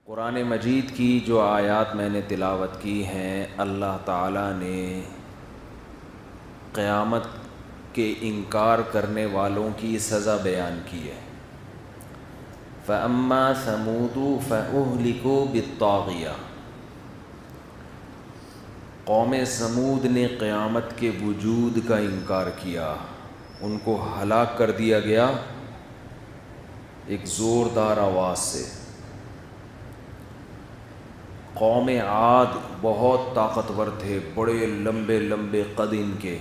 قرآن مجید کی جو آیات میں نے تلاوت کی ہیں، اللہ تعالیٰ نے قیامت کے انکار کرنے والوں کی سزا بیان کی ہے۔ فَأَمَّا ثَمُودُ فَأُهْلِكُوا بِالطَّاغِيَةِ، قوم سمود نے قیامت کے وجود کا انکار کیا، ان کو ہلاک کر دیا گیا ایک زوردار آواز سے۔ قوم عاد بہت طاقتور تھے، بڑے لمبے لمبے قد ان کے۔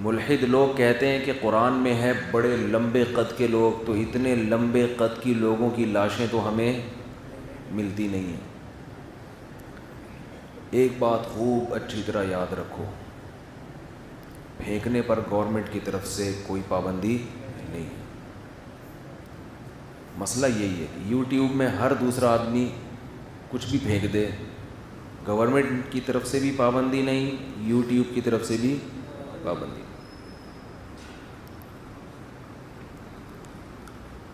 ملحد لوگ کہتے ہیں کہ قرآن میں ہے بڑے لمبے قد کے لوگ، تو اتنے لمبے قد کی لوگوں کی لاشیں تو ہمیں ملتی نہیں ہیں۔ ایک بات خوب اچھی طرح یاد رکھو، پھینکنے پر گورنمنٹ کی طرف سے کوئی پابندی نہیں ہے۔ مسئلہ یہی ہے کہ یوٹیوب میں ہر دوسرا آدمی کچھ بھی پھینک دے، گورنمنٹ کی طرف سے بھی پابندی نہیں، یوٹیوب کی طرف سے بھی پابندی۔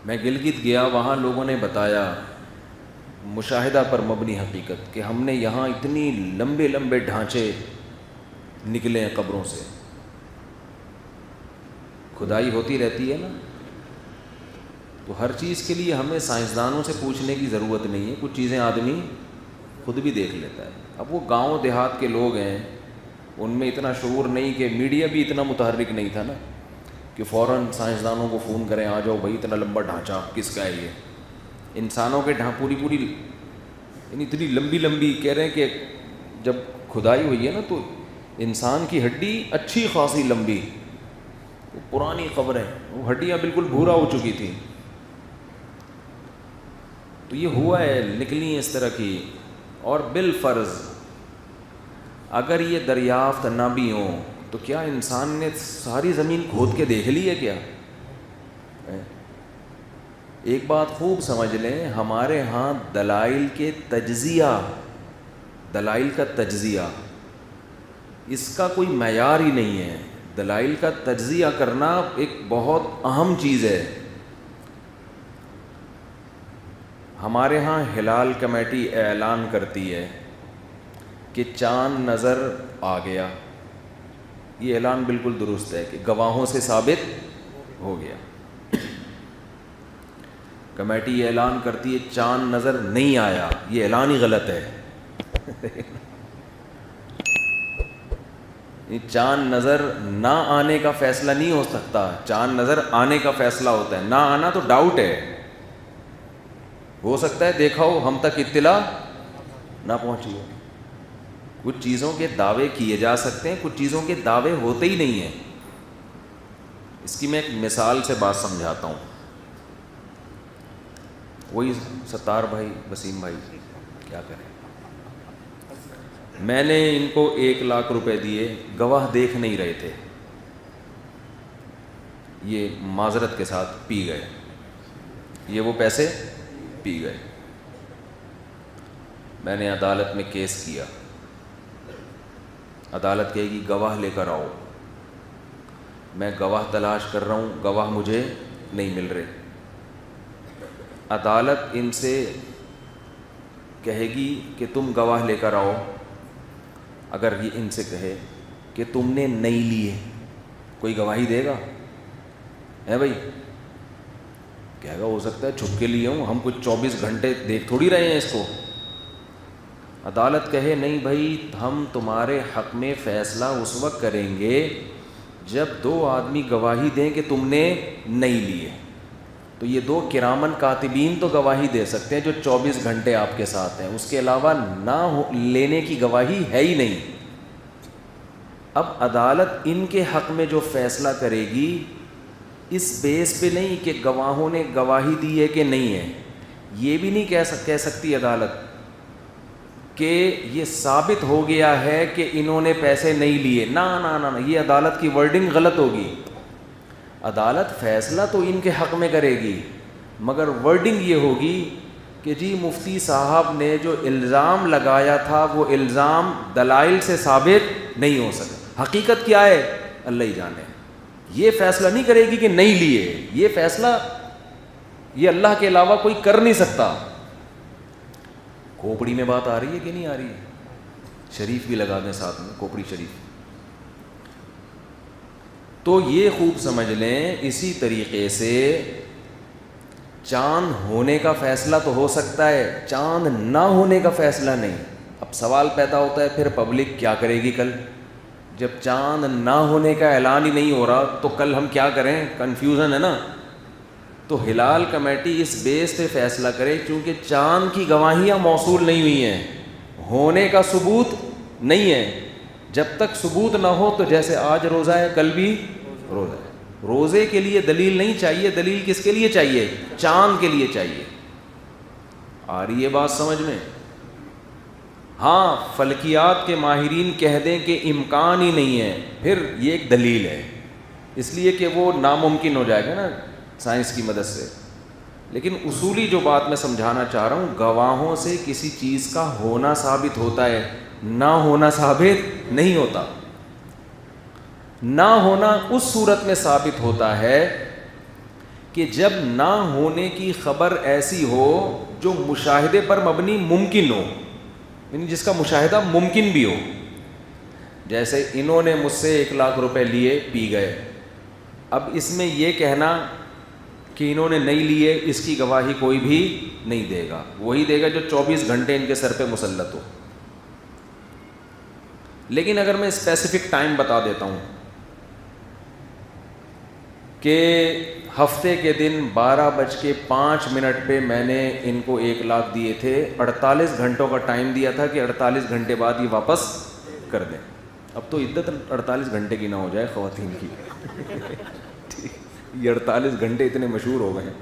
میں گلگت گیا، وہاں لوگوں نے بتایا مشاہدہ پر مبنی حقیقت کہ ہم نے یہاں اتنی لمبے لمبے ڈھانچے نکلے ہیں قبروں سے۔ کھدائی ہوتی رہتی ہے نا، تو ہر چیز کے لیے ہمیں سائنسدانوں سے پوچھنے کی ضرورت نہیں ہے، کچھ چیزیں آدمی خود بھی دیکھ لیتا ہے۔ اب وہ گاؤں دیہات کے لوگ ہیں، ان میں اتنا شعور نہیں، کہ میڈیا بھی اتنا متحرک نہیں تھا نا کہ فوراً سائنسدانوں کو فون کریں، آ جاؤ بھائی اتنا لمبا ڈھانچہ کس کا ہے یہ۔ انسانوں کے پوری یعنی اتنی لمبی لمبی کہہ رہے ہیں کہ جب کھدائی ہوئی ہے نا تو انسان کی ہڈی اچھی خاصی لمبی، وہ پرانی قبریں، وہ ہڈیاں بالکل بھورا ہو چکی تھیں۔ تو یہ ہوا ہے، نکلی ہیں اس طرح کی۔ اور بالفرض اگر یہ دریافت نہ بھی ہوں تو کیا انسان نے ساری زمین کھود کے دیکھ لی ہے کیا؟ ایک بات خوب سمجھ لیں، ہمارے ہاں دلائل کا تجزیہ اس کا کوئی معیار ہی نہیں ہے۔ دلائل کا تجزیہ کرنا ایک بہت اہم چیز ہے۔ ہمارے ہاں ہلال کمیٹی اعلان کرتی ہے کہ چاند نظر آ گیا، یہ اعلان بالکل درست ہے کہ گواہوں سے ثابت ہو گیا۔ کمیٹی یہ اعلان کرتی ہے چاند نظر نہیں آیا، یہ اعلان ہی غلط ہے۔ چاند نظر نہ آنے کا فیصلہ نہیں ہو سکتا، چاند نظر آنے کا فیصلہ ہوتا ہے۔ نہ آنا تو ڈاؤٹ ہے، ہو سکتا ہے دیکھا ہو، ہم تک اطلاع نہ پہنچی ہو۔ کچھ چیزوں کے دعوے کیے جا سکتے ہیں، کچھ چیزوں کے دعوے ہوتے ہی نہیں ہیں۔ اس کی میں ایک مثال سے بات سمجھاتا ہوں۔ وہی ستار بھائی، وسیم بھائی کیا کریں، میں نے ان کو 1,00,000 روپے دیے، گواہ دیکھ نہیں رہے تھے، یہ معذرت کے ساتھ پی گئے، یہ وہ پیسے پی گئے۔ میں نے عدالت میں کیس کیا، عدالت کہے گی گواہ لے کر آؤ، میں گواہ تلاش کر رہا ہوں، گواہ مجھے نہیں مل رہے۔ عدالت ان سے کہے گی کہ تم گواہ لے کر آؤ۔ اگر یہ ان سے کہے کہ تم نے نہیں لیے، کوئی گواہی دے گا؟ ہے بھائی، کہے گا ہو سکتا ہے چھپ کے لیے ہوں، ہم کچھ 24 گھنٹے دیکھ تھوڑی رہے ہیں اس کو۔ عدالت کہے نہیں بھائی، ہم تمہارے حق میں فیصلہ اس وقت کریں گے جب 2 آدمی گواہی دیں کہ تم نے نہیں لیے، تو یہ 2 کرامن کاتبین تو گواہی دے سکتے ہیں جو 24 گھنٹے آپ کے ساتھ ہیں، اس کے علاوہ نہ لینے کی گواہی ہے ہی نہیں۔ اب عدالت ان کے حق میں جو فیصلہ کرے گی اس بیس پہ نہیں کہ گواہوں نے گواہی دی ہے کہ نہیں ہے، یہ بھی نہیں کہہ سکتی عدالت کہ یہ ثابت ہو گیا ہے کہ انہوں نے پیسے نہیں لیے۔ نہ نہ نہ، یہ عدالت کی ورڈنگ غلط ہوگی۔ عدالت فیصلہ تو ان کے حق میں کرے گی، مگر ورڈنگ یہ ہوگی کہ جی مفتی صاحب نے جو الزام لگایا تھا وہ الزام دلائل سے ثابت نہیں ہو سکا۔ حقیقت کیا ہے اللہ ہی جانے۔ یہ فیصلہ نہیں کرے گی کہ نہیں لیے، یہ فیصلہ یہ اللہ کے علاوہ کوئی کر نہیں سکتا. کھوپڑی میں بات آ رہی ہے کہ نہیں آ رہی ہے؟ شریف بھی لگا دیں ساتھ میں, کھوپڑی شریف. تو یہ خوب سمجھ لیں, اسی طریقے سے چاند ہونے کا فیصلہ تو ہو سکتا ہے, چاند نہ ہونے کا فیصلہ نہیں. اب سوال پیدا ہوتا ہے پھر پبلک کیا کرے گی کل؟ جب چاند نہ ہونے کا اعلان ہی نہیں ہو رہا تو کل ہم کیا کریں؟ کنفیوژن ہے نا. تو ہلال کمیٹی اس بیس پہ فیصلہ کرے, چونکہ چاند کی گواہیاں موصول نہیں ہوئی ہیں, ہونے کا ثبوت نہیں ہے. جب تک ثبوت نہ ہو تو جیسے آج روزہ ہے کل بھی روزہ ہے. روزے کے لیے دلیل نہیں چاہیے, دلیل کس کے لیے چاہیے؟ چاند کے لیے چاہیے. آ رہی ہے بات سمجھ میں؟ ہاں, فلکیات کے ماہرین کہہ دیں کہ امکان ہی نہیں ہے, پھر یہ ایک دلیل ہے, اس لیے کہ وہ ناممکن ہو جائے گا نا سائنس کی مدد سے. لیکن اصولی جو بات میں سمجھانا چاہ رہا ہوں, گواہوں سے کسی چیز کا ہونا ثابت ہوتا ہے, نہ ہونا ثابت نہیں ہوتا. نہ ہونا اس صورت میں ثابت ہوتا ہے کہ جب نہ ہونے کی خبر ایسی ہو جو مشاہدے پر مبنی ممکن ہو, یعنی جس کا مشاہدہ ممکن بھی ہو. جیسے انہوں نے مجھ سے 1,00,000 روپے لیے, پی گئے. اب اس میں یہ کہنا کہ انہوں نے نہیں لیے, اس کی گواہی کوئی بھی نہیں دے گا. وہی دے گا جو 24 گھنٹے ان کے سر پہ مسلط ہو. لیکن اگر میں اسپیسیفک ٹائم بتا دیتا ہوں کہ ہفتے کے دن 12:05 پہ میں نے ان کو 1,00,000 دیے تھے, 48 گھنٹوں کا ٹائم دیا تھا کہ 48 گھنٹے بعد یہ واپس کر دیں. اب تو عدت 48 گھنٹے کی نہ ہو جائے خواتین کی. یہ 48 گھنٹے اتنے مشہور ہو گئے ہیں.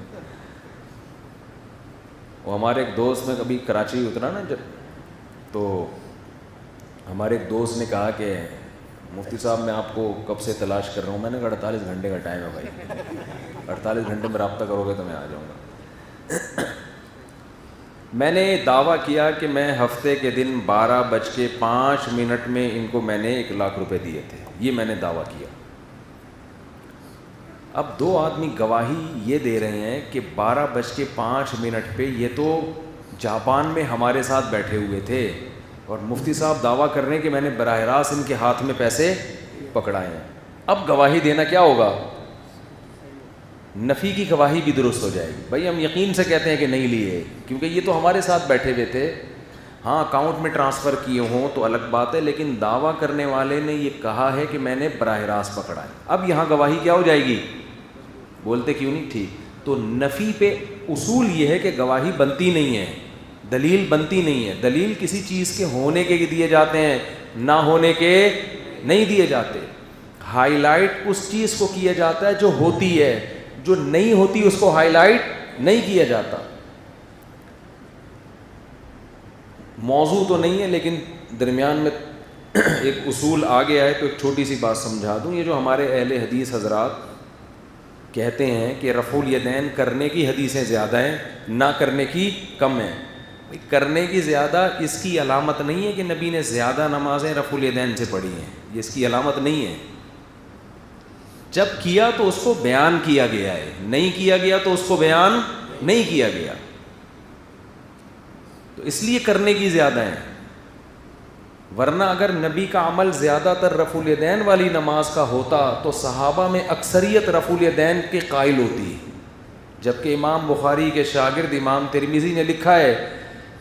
وہ ہمارے ایک دوست میں کبھی کراچی اترا نا جب, تو ہمارے ایک دوست نے کہا کہ مفتی صاحب میں آپ کو کب سے تلاش کر رہا ہوں. میں نے کہا 48 گھنٹے کا ٹائم ہے بھائی, 48 گھنٹے میں رابطہ کرو گے تو میں آ جاؤں گا. میں نے دعویٰ کیا کہ میں ہفتے کے دن 12:05 میں ان کو میں نے 1,00,000 روپے دیے تھے, یہ میں نے دعویٰ کیا. اب 2 آدمی گواہی یہ دے رہے ہیں کہ 12:05 پہ یہ تو جاپان میں ہمارے ساتھ بیٹھے ہوئے تھے, اور مفتی صاحب دعویٰ کر رہے ہیں کہ میں نے براہ راست ان کے ہاتھ میں پیسے پکڑائے ہیں. اب گواہی دینا کیا ہوگا؟ نفی کی گواہی بھی درست ہو جائے گی. بھائی ہم یقین سے کہتے ہیں کہ نہیں لیے, کیونکہ یہ تو ہمارے ساتھ بیٹھے ہوئے تھے. ہاں اکاؤنٹ میں ٹرانسفر کیے ہوں تو الگ بات ہے, لیکن دعویٰ کرنے والے نے یہ کہا ہے کہ میں نے براہ راست پکڑائے. اب یہاں گواہی کیا ہو جائے گی؟ بولتے کیوں نہیں؟ ٹھیک. تو نفی پہ اصول یہ ہے کہ گواہی بنتی نہیں ہے, دلیل بنتی نہیں ہے. دلیل کسی چیز کے ہونے کے دیے جاتے ہیں, نہ ہونے کے نہیں دیے جاتے. ہائی لائٹ اس چیز کو کیا جاتا ہے جو ہوتی ہے, جو نہیں ہوتی اس کو ہائی لائٹ نہیں کیا جاتا. موضوع تو نہیں ہے لیکن درمیان میں ایک اصول آ گیا ہے, تو ایک چھوٹی سی بات سمجھا دوں. یہ جو ہمارے اہل حدیث حضرات کہتے ہیں کہ رفع الیدین کرنے کی حدیثیں زیادہ ہیں, نہ کرنے کی کم ہیں. کرنے کی زیادہ اس کی علامت نہیں ہے کہ نبی نے زیادہ نمازیں رفع الیدین سے پڑھی ہیں, یہ اس کی علامت نہیں ہے. جب کیا تو اس کو بیان کیا گیا ہے, نہیں کیا گیا تو اس کو بیان نہیں کیا گیا, تو اس لیے کرنے کی زیادہ ہیں. ورنہ اگر نبی کا عمل زیادہ تر رفع الیدین والی نماز کا ہوتا تو صحابہ میں اکثریت رفع الیدین کے قائل ہوتی. جبکہ امام بخاری کے شاگرد امام ترمذی نے لکھا ہے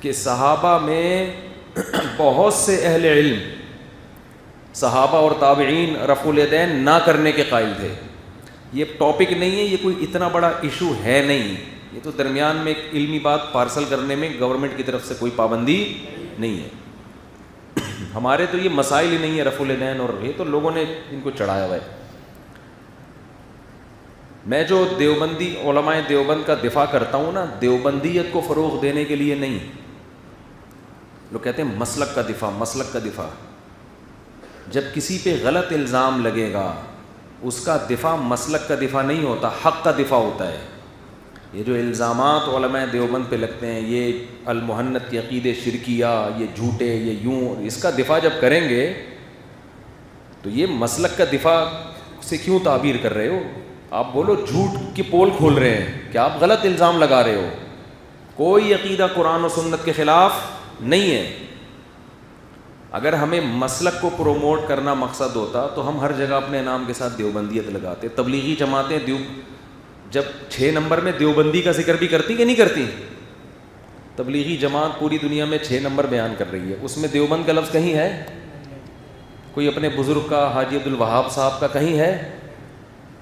کہ صحابہ میں بہت سے اہل علم, صحابہ اور تابعین رفع الیدین نہ کرنے کے قائل تھے. یہ ٹاپک نہیں ہے, یہ کوئی اتنا بڑا ایشو ہے نہیں, یہ تو درمیان میں ایک علمی بات پارسل کرنے میں گورنمنٹ کی طرف سے کوئی پابندی نہیں ہے. ہمارے تو یہ مسائل ہی نہیں ہے رفع الیدین, اور یہ تو لوگوں نے ان کو چڑھایا ہوا ہے. میں جو دیوبندی علماء دیوبند کا دفاع کرتا ہوں نا, دیوبندیت کو فروغ دینے کے لیے نہیں. لوگ کہتے ہیں مسلک کا دفاع, مسلک کا دفاع. جب کسی پہ غلط الزام لگے گا اس کا دفاع مسلک کا دفاع نہیں ہوتا, حق کا دفاع ہوتا ہے. یہ جو الزامات علماء دیوبند پہ لگتے ہیں, یہ المحنت کی عقیدے شرکیہ, یہ جھوٹے, یہ یوں, اس کا دفاع جب کریں گے تو یہ مسلک کا دفاع سے کیوں تعبیر کر رہے ہو؟ آپ بولو جھوٹ کی پول کھول رہے ہیں, کہ آپ غلط الزام لگا رہے ہو. کوئی عقیدہ قرآن و سنت کے خلاف نہیں ہے. اگر ہمیں مسلک کو پروموٹ کرنا مقصد ہوتا تو ہم ہر جگہ اپنے نام کے ساتھ دیوبندیت لگاتے. تبلیغی جماعتیں جب 6 نمبر میں دیوبندی کا ذکر بھی کرتی کہ نہیں کرتی؟ تبلیغی جماعت پوری دنیا میں 6 نمبر بیان کر رہی ہے, اس میں دیوبند کا لفظ کہیں ہے؟ کوئی اپنے بزرگ کا, حاجی عبد الوہاب صاحب کا کہیں ہے؟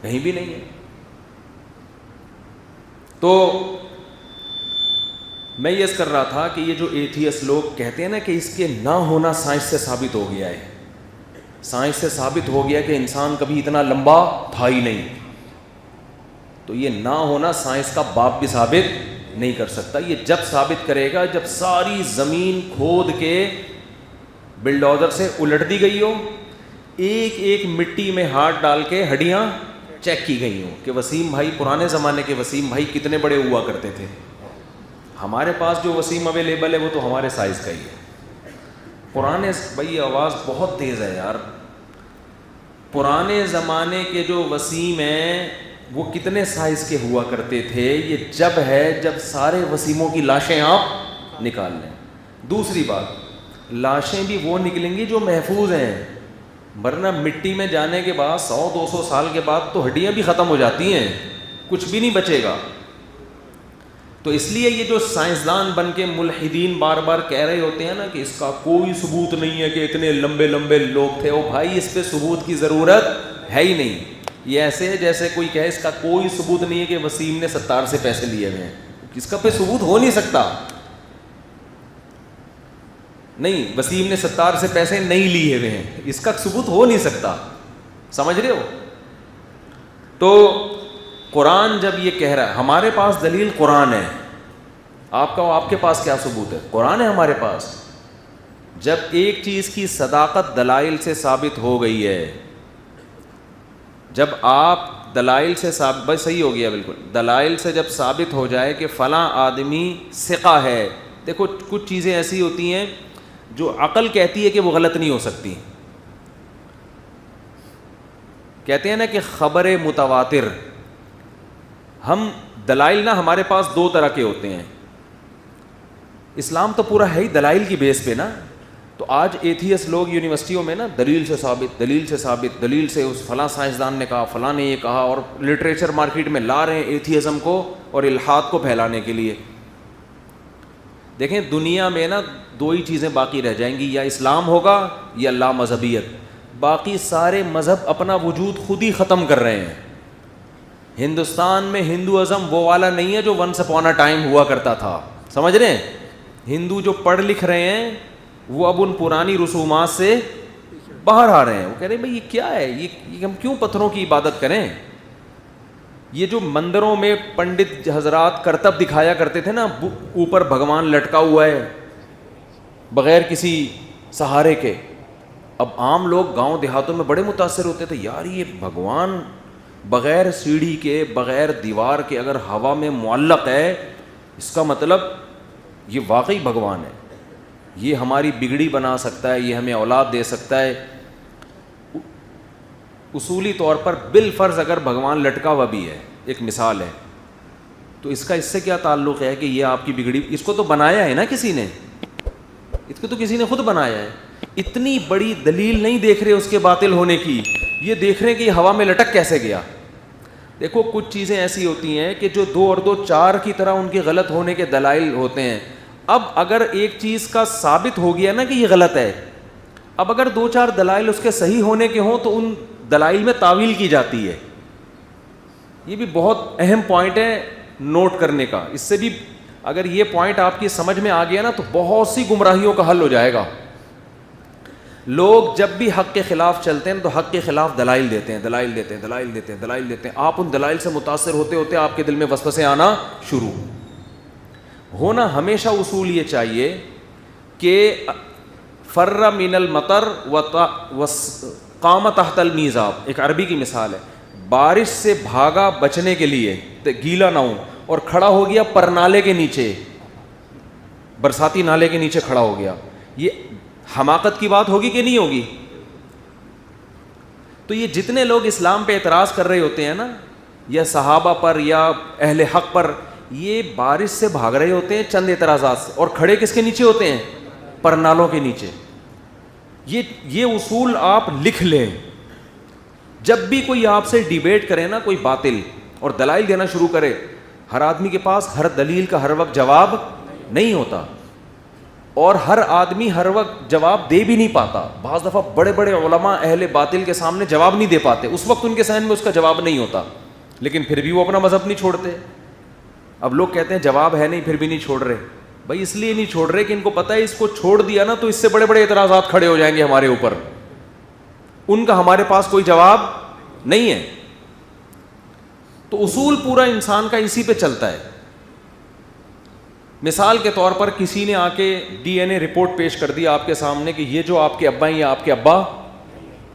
کہیں بھی نہیں ہے. تو میں یہ کر رہا تھا کہ یہ جو ایتھیس لوگ کہتے ہیں نا کہ اس کے نہ ہونا سائنس سے ثابت ہو گیا ہے, سائنس سے ثابت ہو گیا کہ انسان کبھی اتنا لمبا تھا ہی نہیں, تو یہ نہ ہونا سائنس کا باپ بھی ثابت نہیں کر سکتا. یہ جب ثابت کرے گا جب ساری زمین کھود کے بلڈوزر سے الٹ دی گئی ہو, ایک ایک مٹی میں ہاتھ ڈال کے ہڈیاں چیک کی گئی ہوں کہ وسیم بھائی, پرانے زمانے کے وسیم بھائی کتنے بڑے ہوا کرتے تھے. ہمارے پاس جو وسیم اویلیبل ہے وہ تو ہمارے سائز کا ہی ہے. پرانے بھائی آواز بہت تیز ہے یار. پرانے زمانے کے جو وسیم ہیں وہ کتنے سائز کے ہوا کرتے تھے, یہ جب ہے جب سارے وسیموں کی لاشیں آپ نکال لیں. دوسری بات, لاشیں بھی وہ نکلیں گی جو محفوظ ہیں, ورنہ مٹی میں جانے کے بعد 100-200 سال کے بعد تو ہڈیاں بھی ختم ہو جاتی ہیں, کچھ بھی نہیں بچے گا. تو اس لیے یہ جو سائنسدان بن کے ملحدین بار بار کہہ رہے ہوتے ہیں نا کہ اس کا کوئی ثبوت نہیں ہے کہ اتنے لمبے لمبے لوگ تھے, او بھائی اس پہ ثبوت کی ضرورت ہے ہی نہیں. یہ ایسے ہے جیسے کوئی کہے اس کا کوئی ثبوت نہیں ہے کہ وسیم نے 70 سے پیسے لیے ہوئے ہیں. اس کا پہ ثبوت ہو نہیں سکتا. نہیں, وسیم نے 70 سے پیسے نہیں لیے ہوئے ہیں, اس کا ثبوت ہو نہیں سکتا. سمجھ رہے ہو؟ تو قرآن جب یہ کہہ رہا ہے, ہمارے پاس دلیل قرآن ہے, آپ کے پاس کیا ثبوت ہے؟ قرآن ہے ہمارے پاس. جب ایک چیز کی صداقت دلائل سے ثابت ہو گئی ہے, جب آپ دلائل سے ثابت, بس صحیح ہو گیا بالکل, دلائل سے جب ثابت ہو جائے کہ فلاں آدمی ثقہ ہے. دیکھو کچھ چیزیں ایسی ہوتی ہیں جو عقل کہتی ہے کہ وہ غلط نہیں ہو سکتی. کہتے ہیں نا کہ خبر متواتر, ہم دلائل نا ہمارے پاس 2 طرح کے ہوتے ہیں. اسلام تو پورا ہے ہی دلائل کی بیس پہ نا. تو آج ایتھیس لوگ یونیورسٹیوں میں نا دلیل سے ثابت, دلیل سے ثابت, دلیل سے اس فلاں سائنسدان نے کہا, فلاں نے یہ کہا, اور لٹریچر مارکیٹ میں لا رہے ہیں ایتھیزم کو اور الحاد کو پھیلانے کے لیے. دیکھیں دنیا میں نا 2 ہی چیزیں باقی رہ جائیں گی, یا اسلام ہوگا یا لا مذہبیت. باقی سارے مذہب اپنا وجود خود ہی ختم کر رہے ہیں. ہندوستان میں ہندوازم وہ والا نہیں ہے جو ونس اپون اے ٹائم ہوا کرتا تھا. سمجھ رہے ہیں؟ ہندو جو پڑھ لکھ رہے ہیں وہ اب ان پرانی رسومات سے باہر آ رہے ہیں. وہ کہہ رہے ہیں بھائی یہ کیا ہے, یہ ہم کیوں پتھروں کی عبادت کریں. یہ جو مندروں میں پنڈت حضرات کرتب دکھایا کرتے تھے نا, اوپر بھگوان لٹکا ہوا ہے بغیر کسی سہارے کے, اب عام لوگ گاؤں دیہاتوں میں بڑے متاثر ہوتے تھے, یار یہ بھگوان بغیر سیڑھی کے, بغیر دیوار کے اگر ہوا میں معلق ہے, اس کا مطلب یہ واقعی بھگوان ہے, یہ ہماری بگڑی بنا سکتا ہے, یہ ہمیں اولاد دے سکتا ہے. اصولی طور پر بالفرض اگر بھگوان لٹکا ہوا بھی ہے, ایک مثال ہے, تو اس کا اس سے کیا تعلق ہے کہ یہ آپ کی بگڑی, اس کو تو بنایا ہے نا کسی نے, اس کو تو کسی نے خود بنایا ہے. اتنی بڑی دلیل نہیں دیکھ رہے اس کے باطل ہونے کی, یہ دیکھ رہے ہیں کہ یہ ہوا میں لٹک کیسے گیا. دیکھو کچھ چیزیں ایسی ہوتی ہیں کہ جو 2 اور 2 4 کی طرح ان کے غلط ہونے کے دلائل ہوتے ہیں. اب اگر ایک چیز کا ثابت ہو گیا نا کہ یہ غلط ہے, اب اگر 2-4 دلائل اس کے صحیح ہونے کے ہوں تو ان دلائل میں تعویل کی جاتی ہے. یہ بھی بہت اہم پوائنٹ ہے نوٹ کرنے کا. اس سے بھی اگر یہ پوائنٹ آپ کی سمجھ میں آ گیا نا تو بہت سی گمراہیوں کا حل ہو جائے گا. لوگ جب بھی حق کے خلاف چلتے ہیں تو حق کے خلاف دلائل دیتے ہیں, دلائل دیتے ہیں, دلائل دیتے ہیں, دلائل دیتے ہیں. آپ ان دلائل سے متاثر ہوتے ہوتے آپ کے دل میں وسوسے آنا شروع ہونا. ہمیشہ اصول یہ چاہیے کہ فر من المطر وقام تحت المیزاب, ایک عربی کی مثال ہے, بارش سے بھاگا بچنے کے لیے گیلا نہ ہو, اور کھڑا ہو گیا پرنالے کے نیچے, برساتی نالے کے نیچے کھڑا ہو گیا. یہ حماقت کی بات ہوگی کہ نہیں ہوگی؟ تو یہ جتنے لوگ اسلام پہ اعتراض کر رہے ہوتے ہیں نا, یا صحابہ پر یا اہل حق پر، یہ بارش سے بھاگ رہے ہوتے ہیں چند اعتراضات سے، اور کھڑے کس کے نیچے ہوتے ہیں؟ پرنالوں کے نیچے. یہ اصول آپ لکھ لیں. جب بھی کوئی آپ سے ڈیبیٹ کرے نا، کوئی باطل، اور دلائل دینا شروع کرے، ہر آدمی کے پاس ہر دلیل کا ہر وقت جواب نہیں ہوتا، اور ہر آدمی ہر وقت جواب دے بھی نہیں پاتا. بعض دفعہ بڑے بڑے علماء اہل باطل کے سامنے جواب نہیں دے پاتے، اس وقت ان کے ذہن میں اس کا جواب نہیں ہوتا، لیکن پھر بھی وہ اپنا مذہب نہیں چھوڑتے. اب لوگ کہتے ہیں جواب ہے نہیں پھر بھی نہیں چھوڑ رہے. بھائی اس لیے نہیں چھوڑ رہے کہ ان کو پتہ ہے اس کو چھوڑ دیا نا تو اس سے بڑے بڑے اعتراضات کھڑے ہو جائیں گے ہمارے اوپر، ان کا ہمارے پاس کوئی جواب نہیں ہے. تو اصول پورا انسان کا اسی پہ چلتا ہے. مثال کے طور پر کسی نے آ کے ڈی این اے رپورٹ پیش کر دی آپ کے سامنے کہ یہ جو آپ کے ابا ہیں یہ آپ کے ابا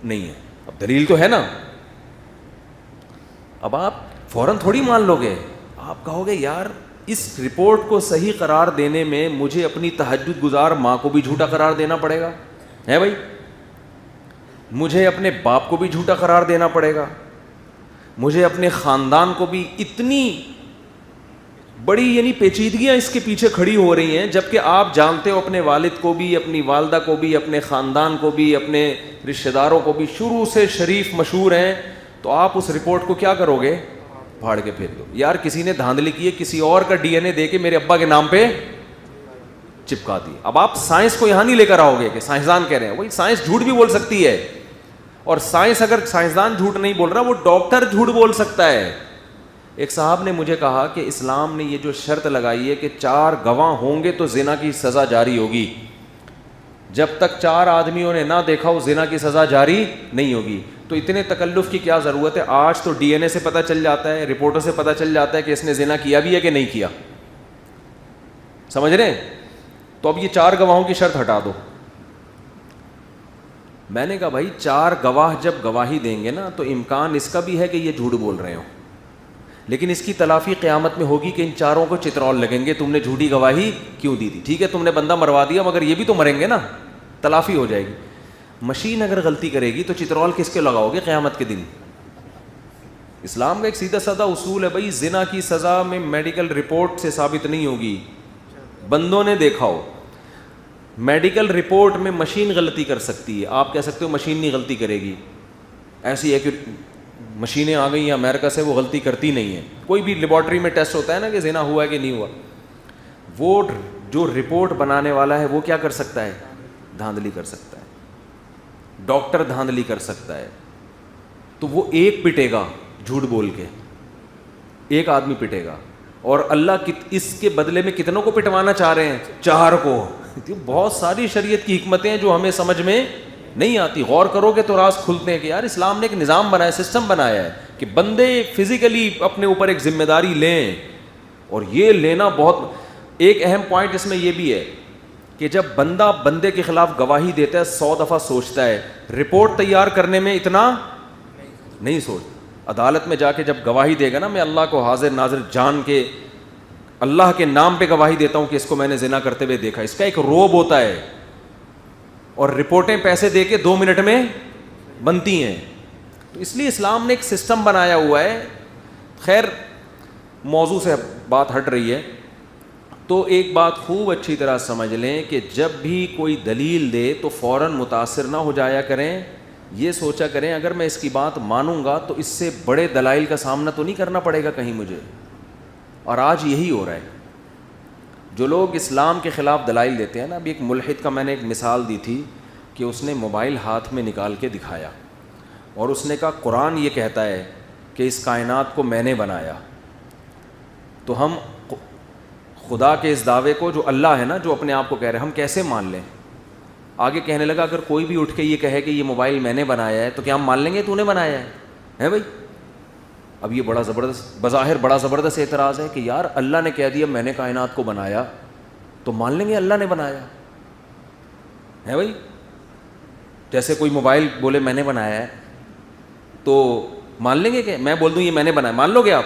نہیں ہیں. اب دلیل تو ہے نا. اب آپ فوراً تھوڑی مان لو گے، آپ کہو گے یار اس رپورٹ کو صحیح قرار دینے میں مجھے اپنی تہجد گزار ماں کو بھی جھوٹا قرار دینا پڑے گا، ہے بھائی، مجھے اپنے باپ کو بھی جھوٹا قرار دینا پڑے گا، مجھے اپنے خاندان کو بھی. اتنی بڑی یعنی پیچیدگیاں اس کے پیچھے کھڑی ہو رہی ہیں، جبکہ آپ جانتے ہو اپنے والد کو بھی، اپنی والدہ کو بھی، اپنے خاندان کو بھی، اپنے رشتہ داروں کو بھی شروع سے شریف مشہور ہیں. تو آپ اس رپورٹ کو کیا کرو گے؟ پھاڑ کے پھینک دو. یار کسی نے دھاندلی کی ہے، کسی اور کا ڈی این اے دے کے میرے ابا کے نام پہ چپکا دی. اب آپ سائنس کو یہاں نہیں لے کر آؤ گے کہ سائنسدان کہہ رہے ہیں. وہی سائنس جھوٹ بھی بول سکتی ہے، اور سائنس اگر سائنسدان جھوٹ نہیں بول رہا، وہ ڈاکٹر جھوٹ بول سکتا ہے. ایک صاحب نے مجھے کہا کہ اسلام نے یہ جو شرط لگائی ہے کہ 4 گواہ ہوں گے تو زنا کی سزا جاری ہوگی، جب تک 4 آدمیوں نے نہ دیکھا ہو زنا کی سزا جاری نہیں ہوگی. تو اتنے تکلف کی کیا ضرورت ہے؟ آج تو ڈی این اے سے پتہ چل جاتا ہے، رپورٹوں سے پتہ چل جاتا ہے کہ اس نے زنا کیا بھی ہے کہ نہیں کیا. سمجھ رہے ہیں؟ تو اب یہ 4 گواہوں کی شرط ہٹا دو. میں نے کہا بھائی 4 گواہ جب گواہی دیں گے نا تو امکان اس کا بھی ہے کہ یہ جھوٹ بول رہے ہوں، لیکن اس کی تلافی قیامت میں ہوگی کہ ان 4 کو چترول لگیں گے، تم نے جھوٹی گواہی کیوں دی تھی. ٹھیک ہے تم نے بندہ مروا دیا مگر یہ بھی تو مریں گے نا، تلافی ہو جائے گی. مشین اگر غلطی کرے گی تو چترول کس کے لگاؤ گے قیامت کے دن؟ اسلام کا ایک سیدھا سادہ اصول ہے بھائی، زنا کی سزا میں میڈیکل رپورٹ سے ثابت نہیں ہوگی، بندوں نے دیکھا ہو. میڈیکل رپورٹ میں مشین غلطی کر سکتی ہے، آپ کہہ سکتے ہو مشین نہیں غلطی کرے گی. ایسی ہے کہ مشینیں آ گئی ہیں امریکہ سے، وہ غلطی کرتی نہیں ہیں. کوئی بھی لیبارٹری میں ٹیسٹ ہوتا ہے نا کہ زنا ہوا ہے کہ نہیں ہوا، وہ جو رپورٹ بنانے والا ہے وہ کیا کر سکتا ہے؟ دھاندلی کر سکتا ہے. ڈاکٹر دھاندلی کر سکتا ہے. تو وہ ایک پٹے گا جھوٹ بول کے، ایک آدمی پٹے گا، اور اللہ اس کے بدلے میں کتنوں کو پٹوانا چاہ رہے ہیں؟ 4 کو. بہت ساری شریعت کی حکمتیں ہیں جو ہمیں سمجھ میں نہیں آتی. غور کرو گے تو راز کھلتے ہیں کہ یار اسلام نے ایک نظام بنایا، سسٹم بنایا ہے کہ بندے فزیکلی اپنے اوپر ایک ذمہ داری لیں. اور یہ لینا بہت ایک اہم پوائنٹ اس میں یہ بھی ہے کہ جب بندہ بندے کے خلاف گواہی دیتا ہے 100 دفعہ سوچتا ہے. رپورٹ تیار کرنے میں اتنا نہیں سوچتا. عدالت میں جا کے جب گواہی دے گا نا، میں اللہ کو حاضر ناظر جان کے اللہ کے نام پہ گواہی دیتا ہوں کہ اس کو میں نے زنا کرتے ہوئے دیکھا، اس کا ایک روب ہوتا ہے. اور رپورٹیں پیسے دے کے 2 منٹ میں بنتی ہیں. تو اس لیے اسلام نے ایک سسٹم بنایا ہوا ہے. خیر موضوع سے بات ہٹ رہی ہے. تو ایک بات خوب اچھی طرح سمجھ لیں کہ جب بھی کوئی دلیل دے تو فوراً متاثر نہ ہو جایا کریں. یہ سوچا کریں اگر میں اس کی بات مانوں گا تو اس سے بڑے دلائل کا سامنا تو نہیں کرنا پڑے گا کہیں مجھے. اور آج یہی ہو رہا ہے. جو لوگ اسلام کے خلاف دلائل دیتے ہیں نا، ابھی ایک ملحد کا میں نے ایک مثال دی تھی کہ اس نے موبائل ہاتھ میں نکال کے دکھایا اور اس نے کہا قرآن یہ کہتا ہے کہ اس کائنات کو میں نے بنایا. تو ہم خدا کے اس دعوے کو جو اللہ ہے نا، جو اپنے آپ کو کہہ رہے ہیں، ہم کیسے مان لیں؟ آگے کہنے لگا اگر کوئی بھی اٹھ کے یہ کہے کہ یہ موبائل میں نے بنایا ہے تو کیا ہم مان لیں گے تو نے بنایا ہے بھائی؟ اب یہ بڑا زبردست، بظاہر بڑا زبردست اعتراض ہے کہ یار اللہ نے کہہ دیا میں نے کائنات کو بنایا تو مان لیں گے اللہ نے بنایا ہے بھائی. جیسے کوئی موبائل بولے میں نے بنایا ہے تو مان لیں گے کہ میں بول دوں یہ میں نے بنایا مان لو گے آپ؟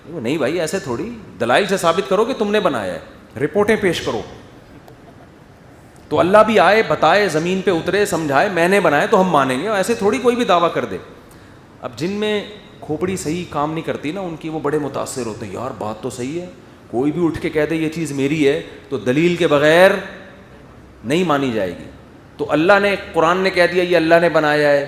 نہیں بھائی ایسے تھوڑی. دلائل سے ثابت کرو کہ تم نے بنایا ہے، رپورٹیں پیش کرو. تو اللہ بھی آئے، بتائے، زمین پہ اترے، سمجھائے میں نے بنایا تو ہم مانیں گے. ایسے تھوڑی کوئی بھی دعویٰ کر دے. اب جن میں کھوپڑی صحیح کام نہیں کرتی نا ان کی, وہ بڑے متاثر ہوتے ہیں, یار بات تو صحیح ہے, کوئی بھی اٹھ کے کہہ دے یہ چیز میری ہے تو دلیل کے بغیر نہیں مانی جائے گی. تو اللہ نے, قرآن نے کہہ دیا یہ اللہ نے بنایا ہے,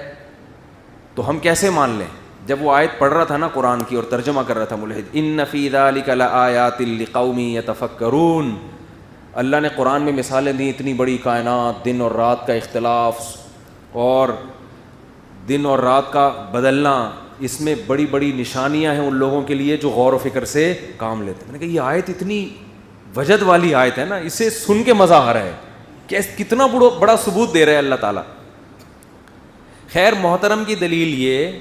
تو ہم کیسے مان لیں؟ جب وہ آیت پڑھ رہا تھا نا قرآن کی اور ترجمہ کر رہا تھا ملحد, ان فی ذلک لآیات لقوم یتفکرون, اللہ نے قرآن میں مثالیں دی, اتنی بڑی کائنات, دن اور رات کا اختلاف اور دن اور رات کا بدلنا, اس میں بڑی بڑی نشانیاں ہیں ان لوگوں کے لیے جو غور و فکر سے کام لیتے ہیں. میں نے کہا یہ آیت اتنی وجد والی آیت ہے نا, اسے سن کے مزہ آ رہا ہے, کتنا بڑا ثبوت دے رہا ہے اللہ تعالیٰ. خیر محترم کی دلیل یہ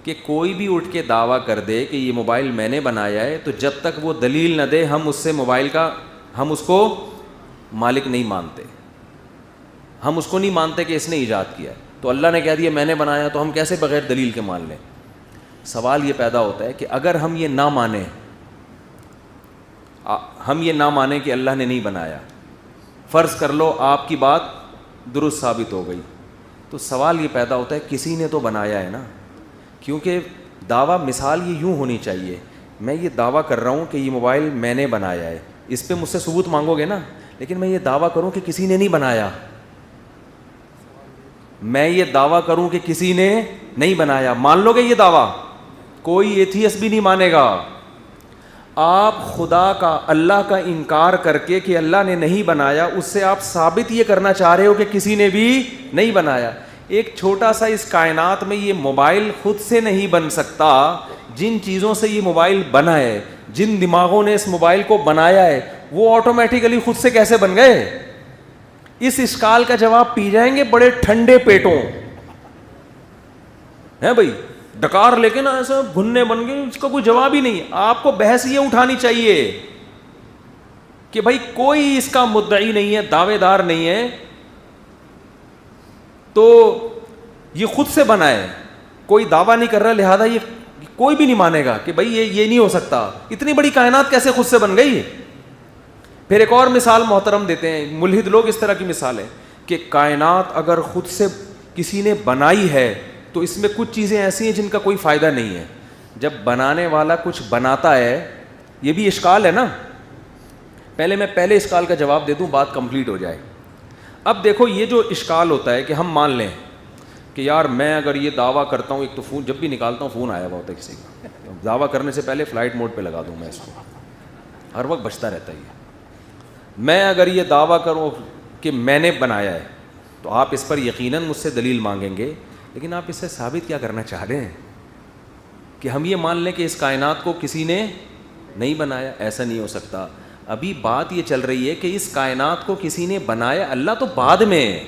کہ کوئی بھی اٹھ کے دعویٰ کر دے کہ یہ موبائل میں نے بنایا ہے, تو جب تک وہ دلیل نہ دے ہم اس سے موبائل کا, ہم اس کو مالک نہیں مانتے, ہم اس کو نہیں مانتے کہ اس نے ایجاد کیا ہے. تو اللہ نے کہہ دیا میں نے بنایا, تو ہم کیسے بغیر دلیل کے مان لیں؟ سوال یہ پیدا ہوتا ہے کہ اگر ہم یہ نہ مانیں, ہم یہ نہ مانیں کہ اللہ نے نہیں بنایا, فرض کر لو آپ کی بات درست ثابت ہو گئی, تو سوال یہ پیدا ہوتا ہے کسی نے تو بنایا ہے نا. کیونکہ دعویٰ مثال یہ یوں ہونی چاہیے, میں یہ دعویٰ کر رہا ہوں کہ یہ موبائل میں نے بنایا ہے, اس پہ مجھ سے ثبوت مانگو گے نا, لیکن میں یہ دعویٰ کروں کہ کسی نے نہیں بنایا, میں یہ دعویٰ کروں کہ کسی نے نہیں بنایا, مان لو گے یہ دعویٰ؟ کوئی ایتھیسٹ بھی نہیں مانے گا. آپ خدا کا, اللہ کا انکار کر کے کہ اللہ نے نہیں بنایا, اس سے آپ ثابت یہ کرنا چاہ رہے ہو کہ کسی نے بھی نہیں بنایا. ایک چھوٹا سا اس کائنات میں یہ موبائل خود سے نہیں بن سکتا, جن چیزوں سے یہ موبائل بنا ہے, جن دماغوں نے اس موبائل کو بنایا ہے, وہ آٹومیٹیکلی خود سے کیسے بن گئے؟ اس اشکال کا جواب پی جائیں گے بڑے ٹھنڈے پیٹوں ہیں بھائی, ڈکار لے کے نا ایسا بھننے بن گئے, اس کا کوئی جواب ہی نہیں. آپ کو بحث یہ اٹھانی چاہیے کہ بھائی کوئی اس کا مدعی نہیں ہے, دعوے دار نہیں ہے, تو یہ خود سے بنا ہے, کوئی دعویٰ نہیں کر رہا, لہذا یہ کوئی بھی نہیں مانے گا کہ بھائی یہ نہیں ہو سکتا, اتنی بڑی کائنات کیسے خود سے بن گئی. پھر ایک اور مثال محترم دیتے ہیں ملحد لوگ, اس طرح کی مثال ہے کہ کائنات اگر خود سے کسی نے بنائی ہے تو اس میں کچھ چیزیں ایسی ہیں جن کا کوئی فائدہ نہیں ہے. جب بنانے والا کچھ بناتا ہے, یہ بھی اشکال ہے نا, میں پہلے اشکال کا جواب دے دوں, بات کمپلیٹ ہو جائے. اب دیکھو یہ جو اشکال ہوتا ہے کہ ہم مان لیں کہ یار میں اگر یہ دعویٰ کرتا ہوں, ایک تو فون جب بھی نکالتا ہوں فون آیا ہوا ہوتا ہے کسی کا, دعویٰ کرنے سے پہلے فلائٹ موڈ پہ لگا دوں, میں اس کو ہر وقت بچتا رہتا ہے. میں اگر یہ دعویٰ کروں کہ میں نے بنایا ہے تو آپ اس پر یقیناً مجھ سے دلیل مانگیں گے, لیکن آپ اس سے ثابت کیا کرنا چاہ رہے ہیں کہ ہم یہ مان لیں کہ اس کائنات کو کسی نے نہیں بنایا؟ ایسا نہیں ہو سکتا. ابھی بات یہ چل رہی ہے کہ اس کائنات کو کسی نے بنایا, اللہ تو بعد میں,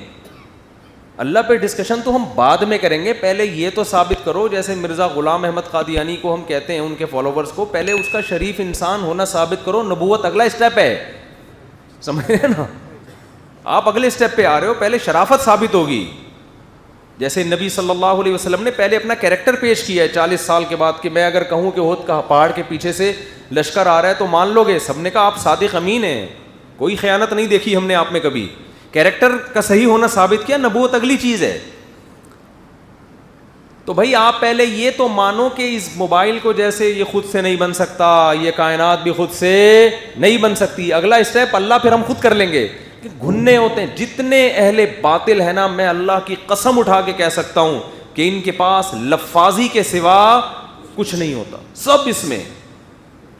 اللہ پہ ڈسکشن تو ہم بعد میں کریں گے, پہلے یہ تو ثابت کرو. جیسے مرزا غلام احمد قادیانی کو ہم کہتے ہیں, ان کے فالوورز کو, پہلے اس کا شریف انسان ہونا ثابت کرو, نبوت اگلا اسٹیپ ہے, سمجھ رہے نا آپ, اگلے اسٹیپ پہ آ رہے ہو, پہلے شرافت ثابت ہوگی. جیسے نبی صلی اللہ علیہ وسلم نے پہلے اپنا کیریکٹر پیش کیا ہے 40 سال کے بعد, کہ میں اگر کہوں کہ احد کا پہاڑ کے پیچھے سے لشکر آ رہا ہے تو مان لو گے؟ سب نے کہا آپ صادق امین ہیں, کوئی خیانت نہیں دیکھی ہم نے آپ میں کبھی. کیریکٹر کا صحیح ہونا ثابت کیا, نبوت اگلی چیز ہے. تو بھائی آپ پہلے یہ تو مانو کہ اس موبائل کو جیسے یہ خود سے نہیں بن سکتا, یہ کائنات بھی خود سے نہیں بن سکتی, اگلا اسٹیپ اللہ پھر ہم خود کر لیں گے. کہ گھننے ہوتے ہیں جتنے اہل باطل ہے نا, میں اللہ کی قسم اٹھا کے کہہ سکتا ہوں کہ ان کے پاس لفاظی کے سوا کچھ نہیں ہوتا. سب اس میں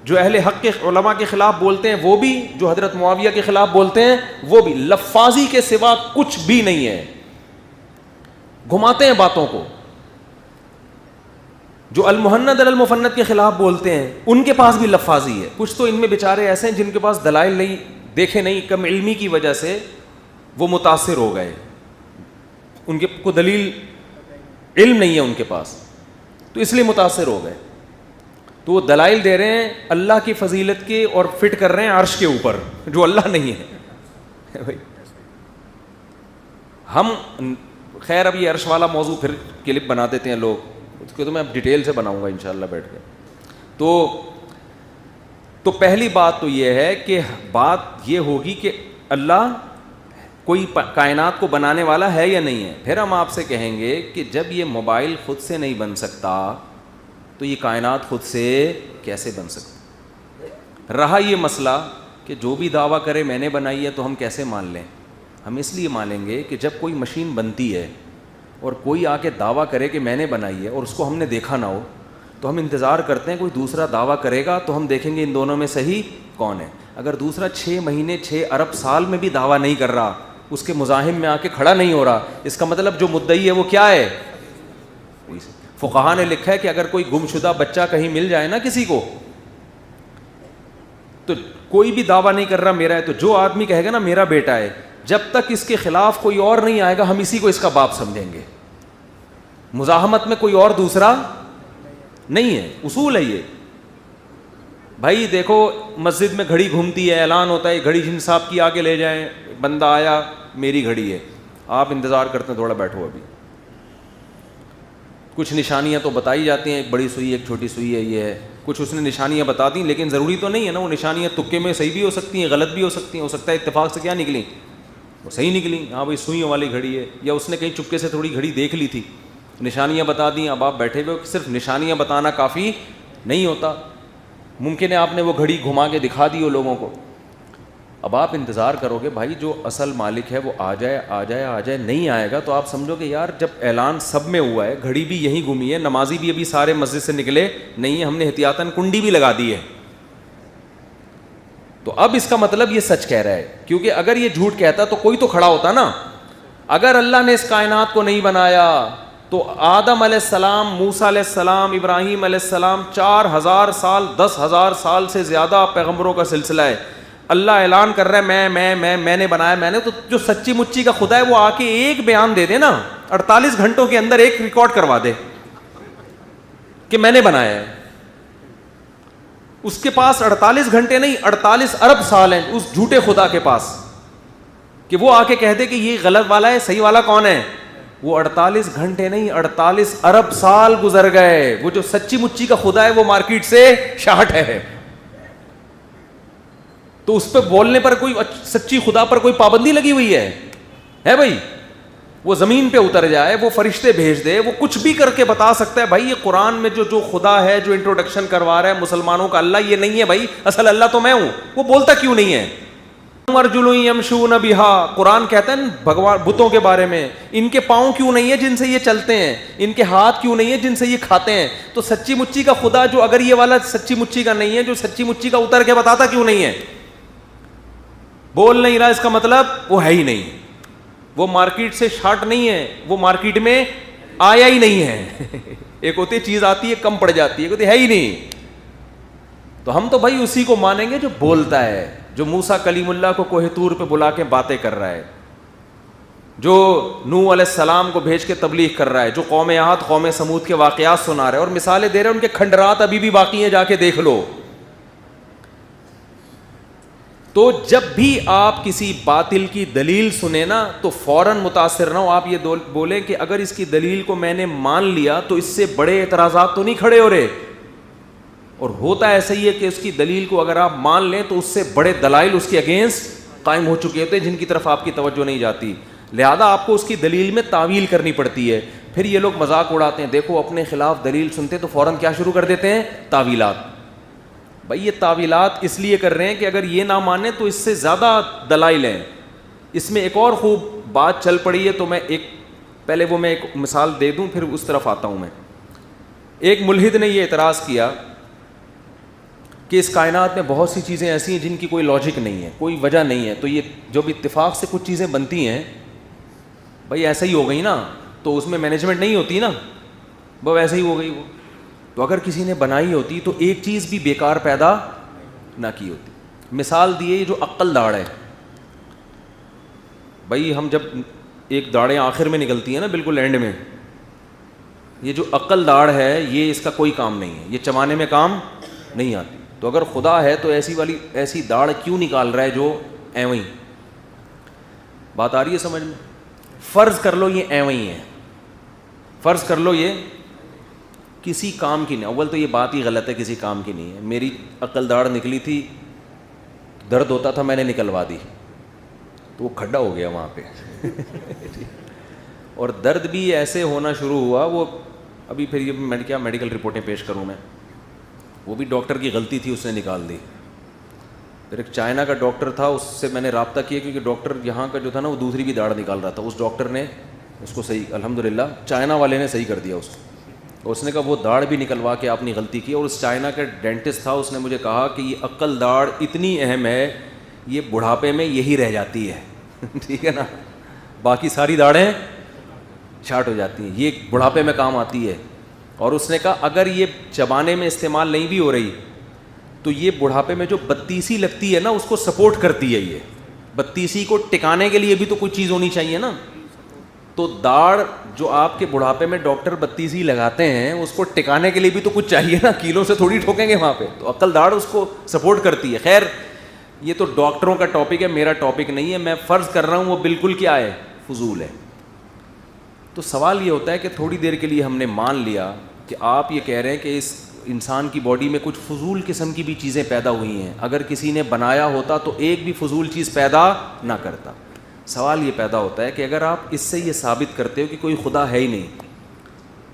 جو اہل حق کے علماء کے خلاف بولتے ہیں وہ بھی, جو حضرت معاویہ کے خلاف بولتے ہیں وہ بھی, لفاظی کے سوا کچھ بھی نہیں ہے, گھماتے ہیں باتوں کو. جو المہند المفند کے خلاف بولتے ہیں ان کے پاس بھی لفاظی ہے. کچھ تو ان میں بیچارے ایسے ہیں جن کے پاس دلائل نہیں, دیکھے نہیں, کم علمی کی وجہ سے وہ متاثر ہو گئے, ان کے کو دلیل علم نہیں ہے ان کے پاس, تو اس لیے متاثر ہو گئے. تو وہ دلائل دے رہے ہیں اللہ کی فضیلت کے اور فٹ کر رہے ہیں عرش کے اوپر جو اللہ نہیں ہے. ہم خیر اب یہ عرش والا موضوع پھر کلپ بنا دیتے ہیں لوگ, اس کو تو میں اب ڈیٹیل سے بناؤں گا انشاءاللہ بیٹھ کے. تو پہلی بات تو یہ ہے کہ بات یہ ہوگی کہ اللہ کوئی کائنات کو بنانے والا ہے یا نہیں ہے. پھر ہم آپ سے کہیں گے کہ جب یہ موبائل خود سے نہیں بن سکتا تو یہ کائنات خود سے کیسے بن سکتی؟ رہا یہ مسئلہ کہ جو بھی دعویٰ کرے میں نے بنائی ہے تو ہم کیسے مان لیں؟ ہم اس لیے مانیں گے کہ جب کوئی مشین بنتی ہے اور کوئی آ کے دعویٰ کرے کہ میں نے بنائی ہے اور اس کو ہم نے دیکھا نہ ہو تو ہم انتظار کرتے ہیں کوئی دوسرا دعویٰ کرے گا تو ہم دیکھیں گے ان دونوں میں صحیح کون ہے. اگر دوسرا 6 مہینے 6 ارب سال میں بھی دعویٰ نہیں کر رہا, اس کے مزاحم میں آ کے کھڑا نہیں ہو رہا, اس کا مطلب جو مدعی ہے وہ کیا ہے؟ فقہا نے لکھا ہے کہ اگر کوئی گمشدہ بچہ کہیں مل جائے نا کسی کو, تو کوئی بھی دعویٰ نہیں کر رہا میرا ہے, تو جو آدمی کہے گا نا میرا بیٹا ہے, جب تک اس کے خلاف کوئی اور نہیں آئے گا ہم اسی کو اس کا باپ سمجھیں گے. مزاحمت میں کوئی اور دوسرا نہیں ہے, اصول ہے یہ. بھائی دیکھو مسجد میں گھڑی گھومتی ہے, اعلان ہوتا ہے گھڑی جن صاحب کی آگے لے جائیں, بندہ آیا میری گھڑی ہے, آپ انتظار کرتے ہیں تھوڑا بیٹھو, ابھی کچھ نشانیاں تو بتائی جاتی ہیں, ایک بڑی سوئی ایک چھوٹی سوئی ہے, یہ ہے کچھ اس نے نشانیاں بتا دیں, لیکن ضروری تو نہیں ہے نا, وہ نشانیاں تکے میں صحیح بھی ہو سکتی ہیں غلط بھی ہو سکتی ہیں, ہو سکتا ہے اتفاق سے کیا نکلیں وہ صحیح نکلیں, ہاں بھائی سوئیوں والی گھڑی ہے, یا اس نے کہیں چپکے سے تھوڑی گھڑی دیکھ لی تھی, نشانیاں بتا دیں. اب آپ بیٹھے ہوئے صرف نشانیاں بتانا کافی نہیں ہوتا, ممکن ہے آپ نے وہ گھڑی گھما کے دکھا دی ہو لوگوں کو. اب آپ انتظار کرو گے بھائی جو اصل مالک ہے وہ آ جائے آ جائے آ جائے, نہیں آئے گا تو آپ سمجھو کہ یار جب اعلان سب میں ہوا ہے, گھڑی بھی یہیں گھومی ہے, نمازی بھی ابھی سارے مسجد سے نکلے نہیں ہے, ہم نے احتیاطاً کنڈی بھی لگا دی ہے, تو اب اس کا مطلب یہ سچ کہہ رہا ہے. کیونکہ اگر یہ جھوٹ کہتا تو کوئی تو کھڑا ہوتا نا. اگر اللہ نے اس کائنات کو نہیں بنایا تو آدم علیہ السلام, موسیٰ علیہ السلام, ابراہیم علیہ السلام, 4000 سال 10,000 سال سے زیادہ پیغمبروں کا سلسلہ ہے. اللہ اعلان کر رہا ہے میں نے بنایا, میں نے, تو جو سچی مچی کا خدا ہے وہ آ کے ایک بیان دے دے نا, 48 گھنٹوں کے اندر ایک ریکارڈ کروا دے کہ میں نے بنایا ہے. اس کے پاس 48 گھنٹے نہیں 48 ارب سال ہیں اس جھوٹے خدا کے پاس, کہ وہ آ کے کہہ دے کہ یہ غلط والا ہے صحیح والا کون ہے. وہ 48 گھنٹے نہیں 48 ارب سال گزر گئے. وہ جو سچی مچی کا خدا ہے وہ مارکیٹ سے شارٹ ہے, تو اس پہ بولنے پر کوئی سچی خدا پر کوئی پابندی لگی ہوئی ہے بھائی؟ وہ زمین پہ اتر جائے, وہ فرشتے بھیج دے, وہ کچھ بھی کر کے بتا سکتا ہے. بھائی یہ قرآن میں جو خدا ہے جو انٹروڈکشن کروا رہا ہے مسلمانوں کا, اللہ یہ نہیں ہے بھائی, اصل اللہ تو میں ہوں. وہ بولتا کیوں نہیں ہے؟ ارجل یمشون بہا, قرآن کہتا ہے بھگوان بتوں کے بارے میں, ان کے پاؤں کیوں نہیں ہے جن سے یہ چلتے ہیں, ان کے ہاتھ کیوں نہیں ہے جن سے یہ کھاتے ہیں. تو سچی مچی کا خدا جو اگر یہ والا سچی مچی کا نہیں ہے, جو سچی مچی کا اتر کے بتاتا کیوں نہیں ہے؟ بول نہیں رہا, اس کا مطلب وہ ہے ہی نہیں, وہ مارکیٹ سے شارٹ نہیں ہے, وہ مارکیٹ میں آیا ہی نہیں ہے. ایک ہوتی چیز آتی ہے کم پڑ جاتی ہے, ہے ہی نہیں. تو ہم تو بھائی اسی کو مانیں گے جو بولتا ہے, جو موسیٰ کلیم اللہ کو کوہ طور پہ بلا کے باتیں کر رہا ہے, جو نوح علیہ السلام کو بھیج کے تبلیغ کر رہا ہے, جو قوم عاد قوم سمود کے واقعات سنا رہا ہے اور مثالیں دے رہے ہیں, ان کے کھنڈرات ابھی بھی باقی ہیں, جا کے دیکھ لو. تو جب بھی آپ کسی باطل کی دلیل سنیں نا تو فوراً متاثر نہ ہو. آپ یہ بولیں کہ اگر اس کی دلیل کو میں نے مان لیا تو اس سے بڑے اعتراضات تو نہیں کھڑے ہو رہے. اور ہوتا ایسا ہی ہے کہ اس کی دلیل کو اگر آپ مان لیں تو اس سے بڑے دلائل اس کے اگینسٹ قائم ہو چکے ہوتے ہیں جن کی طرف آپ کی توجہ نہیں جاتی. لہذا آپ کو اس کی دلیل میں تعویل کرنی پڑتی ہے. پھر یہ لوگ مذاق اڑاتے ہیں, دیکھو اپنے خلاف دلیل سنتے تو فوراً کیا شروع کر دیتے ہیں؟ تعویلات. بھائی یہ تعویلات اس لیے کر رہے ہیں کہ اگر یہ نہ مانیں تو اس سے زیادہ دلائل ہیں. اس میں ایک اور خوب بات چل پڑی ہے, تو میں پہلے میں ایک مثال دے دوں پھر اس طرف آتا ہوں. میں ایک ملحد نے یہ اعتراض کیا کہ اس کائنات میں بہت سی چیزیں ایسی ہیں جن کی کوئی لاجک نہیں ہے, کوئی وجہ نہیں ہے, تو یہ جو بھی اتفاق سے کچھ چیزیں بنتی ہیں بھائی ایسا ہی ہو گئی نا, تو اس میں مینجمنٹ نہیں ہوتی نا, وہ ایسے ہی ہو گئی. وہ تو اگر کسی نے بنائی ہوتی تو ایک چیز بھی بیکار پیدا نہ کی ہوتی. مثال دیے یہ جو عقل داڑ ہے, بھائی ہم جب ایک داڑیں آخر میں نکلتی ہیں نا بالکل اینڈ میں, یہ جو عقل داڑ ہے یہ اس کا کوئی کام نہیں ہے, یہ چبانے میں کام نہیں آتی. تو اگر خدا ہے تو ایسی داڑھ کیوں نکال رہا ہے جو ایویں؟ بات آ رہی ہے سمجھ میں؟ فرض کر لو یہ ایویں ہے, فرض کر لو یہ کسی کام کی نہیں. اول تو یہ بات ہی غلط ہے, کسی کام کی نہیں ہے. میری عقل داڑھ نکلی تھی, درد ہوتا تھا, میں نے نکلوا دی تو وہ کھڈا ہو گیا وہاں پہ. اور درد بھی ایسے ہونا شروع ہوا, وہ ابھی پھر یہ میں کیا میڈیکل رپورٹیں پیش کروں میں, وہ بھی ڈاکٹر کی غلطی تھی, اس نے نکال دی. پھر ایک چائنا کا ڈاکٹر تھا, اس سے میں نے رابطہ کیا کیونکہ ڈاکٹر یہاں کا جو تھا نا وہ دوسری بھی داڑھ نکال رہا تھا. اس ڈاکٹر نے اس کو صحیح, الحمدللہ چائنا والے نے صحیح کر دیا اس کو. اس نے کہا وہ داڑھ بھی نکلوا کے آپ نے غلطی کی. اور اس چائنا کا ڈینٹسٹ تھا, اس نے مجھے کہا کہ یہ عقل داڑھ اتنی اہم ہے, یہ بڑھاپے میں یہی رہ جاتی ہے. ٹھیک ہے نا, باقی ساری داڑھیں شارٹ ہو جاتی ہیں, یہ بڑھاپے میں کام آتی ہے. اور اس نے کہا اگر یہ چبانے میں استعمال نہیں بھی ہو رہی تو یہ بڑھاپے میں جو بتیسی لگتی ہے نا اس کو سپورٹ کرتی ہے. یہ بتیسی کو ٹکانے کے لیے بھی تو کوئی چیز ہونی چاہیے نا. تو داڑھ جو آپ کے بڑھاپے میں ڈاکٹر بتیسی لگاتے ہیں اس کو ٹکانے کے لیے بھی تو کچھ چاہیے نا, کیلوں سے تھوڑی ٹھوکیں گے وہاں پہ. تو عقل داڑھ اس کو سپورٹ کرتی ہے. خیر یہ تو ڈاکٹروں کا ٹاپک ہے, میرا ٹاپک نہیں ہے. میں فرض کر رہا ہوں وہ بالکل کیا ہے, فضول ہے. تو سوال یہ ہوتا ہے کہ تھوڑی دیر کے لیے ہم نے مان لیا کہ آپ یہ کہہ رہے ہیں کہ اس انسان کی باڈی میں کچھ فضول قسم کی بھی چیزیں پیدا ہوئی ہیں, اگر کسی نے بنایا ہوتا تو ایک بھی فضول چیز پیدا نہ کرتا. سوال یہ پیدا ہوتا ہے کہ اگر آپ اس سے یہ ثابت کرتے ہو کہ کوئی خدا ہے ہی نہیں,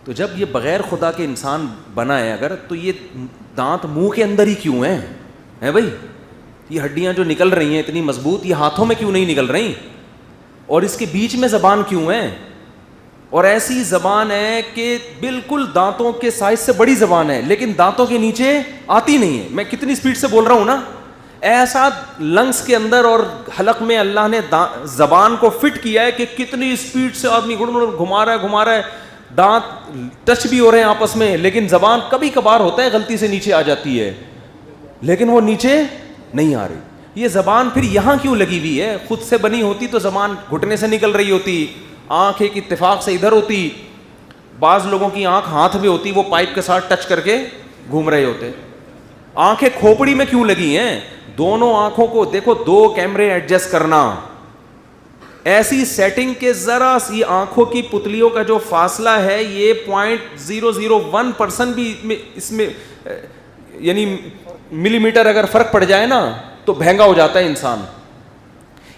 تو جب یہ بغیر خدا کے انسان بنا ہے اگر, تو یہ دانت منہ کے اندر ہی کیوں ہیں بھائی؟ یہ ہڈیاں جو نکل رہی ہیں اتنی مضبوط, یہ ہاتھوں میں کیوں نہیں نکل رہی؟ اور اس کے بیچ میں زبان کیوں ہے؟ اور ایسی زبان ہے کہ بالکل دانتوں کے سائز سے بڑی زبان ہے لیکن دانتوں کے نیچے آتی نہیں ہے. میں کتنی سپیڈ سے بول رہا ہوں نا, ایسا لنگس کے اندر اور حلق میں اللہ نے زبان کو فٹ کیا ہے کہ کتنی سپیڈ سے آدمی گھما رہا ہے, دانت ٹچ بھی ہو رہے ہیں آپس میں, لیکن زبان کبھی کبھار ہوتا ہے غلطی سے نیچے آ جاتی ہے لیکن وہ نیچے نہیں آ رہی. یہ زبان پھر یہاں کیوں لگی ہوئی ہے؟ خود سے بنی ہوتی تو زبان گھٹنے سے نکل رہی ہوتی, آنکھ ایک اتفاق سے ادھر ہوتی, بعض لوگوں کی آنکھ ہاتھ میں ہوتی, وہ پائپ کے ساتھ ٹچ کر کے گھوم رہے ہوتے. آنکھیں کھوپڑی میں کیوں لگی ہیں؟ دونوں آنکھوں کو دیکھو, 2 کیمرے ایڈجسٹ کرنا, ایسی سیٹنگ کے ذرا سی آنکھوں کی پتلیوں کا جو فاصلہ ہے یہ 0.001% بھی اس میں یعنی ملی میٹر اگر فرق پڑ جائے نا تو بھینگا ہو جاتا ہے انسان.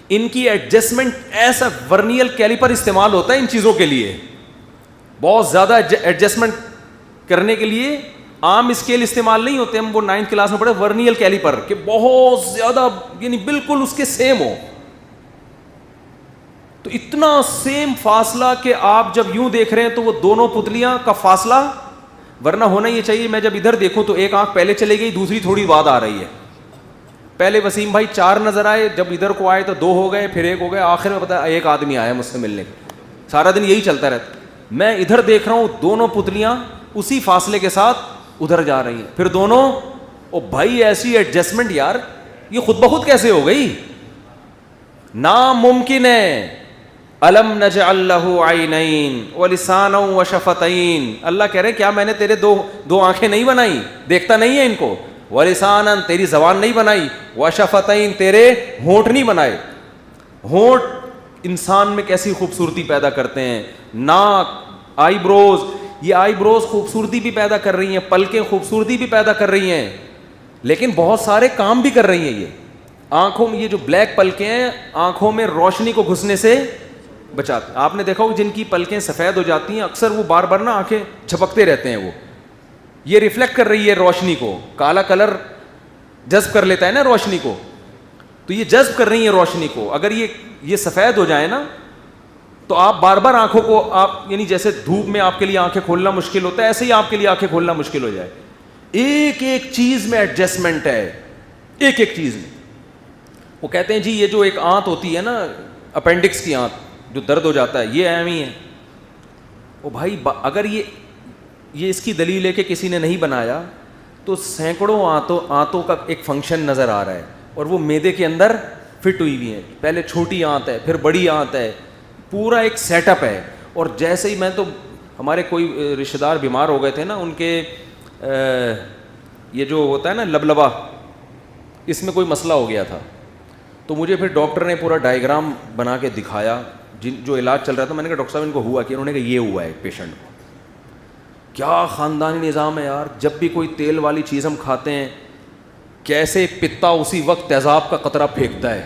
ان کی ایڈجسٹمنٹ ایسا ورنیل کیلیپر استعمال ہوتا ہے ان چیزوں کے لیے, بہت زیادہ ایڈجسٹمنٹ کرنے کے لیے عام اسکیل استعمال نہیں ہوتے. ہم وہ 9th کلاس میں پڑھے ورنیل کیلیپر کہ بہت زیادہ یعنی بالکل اس کے سیم ہو, تو اتنا سیم فاصلہ کہ آپ جب یوں دیکھ رہے ہیں تو وہ دونوں پتلیاں کا فاصلہ, ورنہ ہونا یہ چاہیے میں جب ادھر دیکھوں تو ایک آنکھ پہلے چلے گئی, دوسری تھوڑی بعد آ رہی ہے. پہلے وسیم بھائی 4 نظر آئے, جب ادھر کو آئے تو 2 ہو گئے, پھر 1 ہو گئے, آخر میں پتا ایک آدمی آیا مجھ سے ملنے. سارا دن یہی چلتا رہتا. میں ادھر دیکھ رہا ہوں دونوں پتلیاں اسی فاصلے کے ساتھ ادھر جا رہی ہیں, پھر دونوں, او بھائی ایسی ایڈجسٹمنٹ یار یہ خود بخود کیسے ہو گئی؟ ناممکن ہے. الم نجعل له عینین ولسانا وشفتین, اللہ کہہ رہے کیا میں نے تیرے دو آنکھیں نہیں بنائی, دیکھتا نہیں ہے ان کو, ولسانا تیری زبان نہیں بنائی, وشفتین تیرے ہونٹ نہیں بنائے. ہونٹ انسان میں کیسی خوبصورتی پیدا کرتے ہیں, ناک, آئی بروز, یہ آئی بروز خوبصورتی بھی پیدا کر رہی ہیں, پلکیں خوبصورتی بھی پیدا کر رہی ہیں, لیکن بہت سارے کام بھی کر رہی ہیں. یہ آنکھوں میں یہ جو بلیک پلکیں ہیں آنکھوں میں روشنی کو گھسنے سے بچاتے. آپ نے دیکھا ہو جن کی پلکیں سفید ہو جاتی ہیں اکثر وہ بار بار نا آنکھیں جھپکتے رہتے ہیں, وہ یہ ریفلیکٹ کر رہی ہے روشنی کو, کالا کلر جذب کر لیتا ہے نا روشنی کو, تو یہ جذب کر رہی ہیں روشنی کو. اگر یہ سفید ہو جائے نا تو آپ بار بار آنکھوں کو آپ یعنی جیسے دھوپ میں آپ کے لیے آنکھیں کھولنا مشکل ہوتا ہے ایسے ہی آپ کے لیے آنکھیں کھولنا مشکل ہو جائے. ایک ایک چیز میں ایڈجسٹمنٹ ہے, ایک ایک چیز میں. وہ کہتے ہیں جی یہ جو ایک آنت ہوتی ہے نا اپینڈکس کی آنت جو درد ہو جاتا ہے یہ اہم ہی ہے. وہ بھائی اگر یہ اس کی دلیل ہے کہ کسی نے نہیں بنایا تو سینکڑوں آنتوں کا ایک فنکشن نظر آ رہا ہے اور وہ معدے کے اندر فٹ ہوئی ہوئی ہیں. پہلے چھوٹی آنت ہے, پھر بڑی آنت ہے, پورا ایک سیٹ اپ ہے. اور جیسے ہی میں تو ہمارے کوئی رشتہ دار بیمار ہو گئے تھے نا, ان کے یہ جو ہوتا ہے نا لبلبا, اس میں کوئی مسئلہ ہو گیا تھا, تو مجھے پھر ڈاکٹر نے پورا ڈائیگرام بنا کے دکھایا جو علاج چل رہا تھا. میں نے کہا ڈاکٹر صاحب ان کو ہوا کہ, انہوں نے کہا یہ ہوا ہے پیشنٹ کو. کیا خاندانی نظام ہے یار, جب بھی کوئی تیل والی چیز ہم کھاتے ہیں کیسے پتا اسی وقت تیزاب کا قطرہ پھینکتا ہے.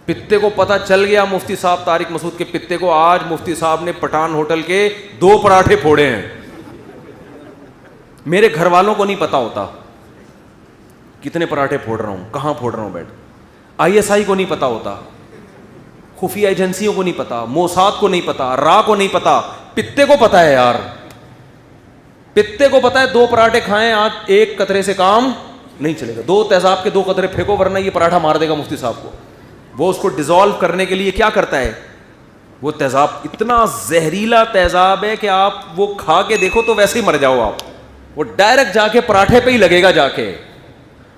پتے کو پتہ چل گیا مفتی صاحب طارق مسعود کے پتے کو, آج مفتی صاحب نے پٹھان ہوٹل کے 2 پراٹھے پھوڑے ہیں. میرے گھر والوں کو نہیں پتا ہوتا کتنے پراٹھے پھوڑ رہا ہوں, کہاں پھوڑ رہا ہوں بیٹھ. ISI کو نہیں پتا ہوتا, خفیہ ایجنسیوں کو نہیں پتا, موساد کو نہیں پتا, را کو نہیں پتا, پتے کو پتا ہے یار, پتے کو پتا ہے 2 پراٹھے کھائیں آج 1 قطرے سے کام نہیں چلے گا, 2 تیزاب کے 2 قطرے پھینکو ورنہ یہ پراٹھا مار دے گا مفتی صاحب کو. وہ اس کو ڈیزالو کرنے کے لیے کیا کرتا ہے, وہ تیزاب اتنا زہریلا تیزاب ہے کہ آپ وہ کھا کے دیکھو تو ویسے ہی مر جاؤ آپ, وہ ڈائریکٹ جا کے پراٹھے پہ ہی لگے گا جا کے.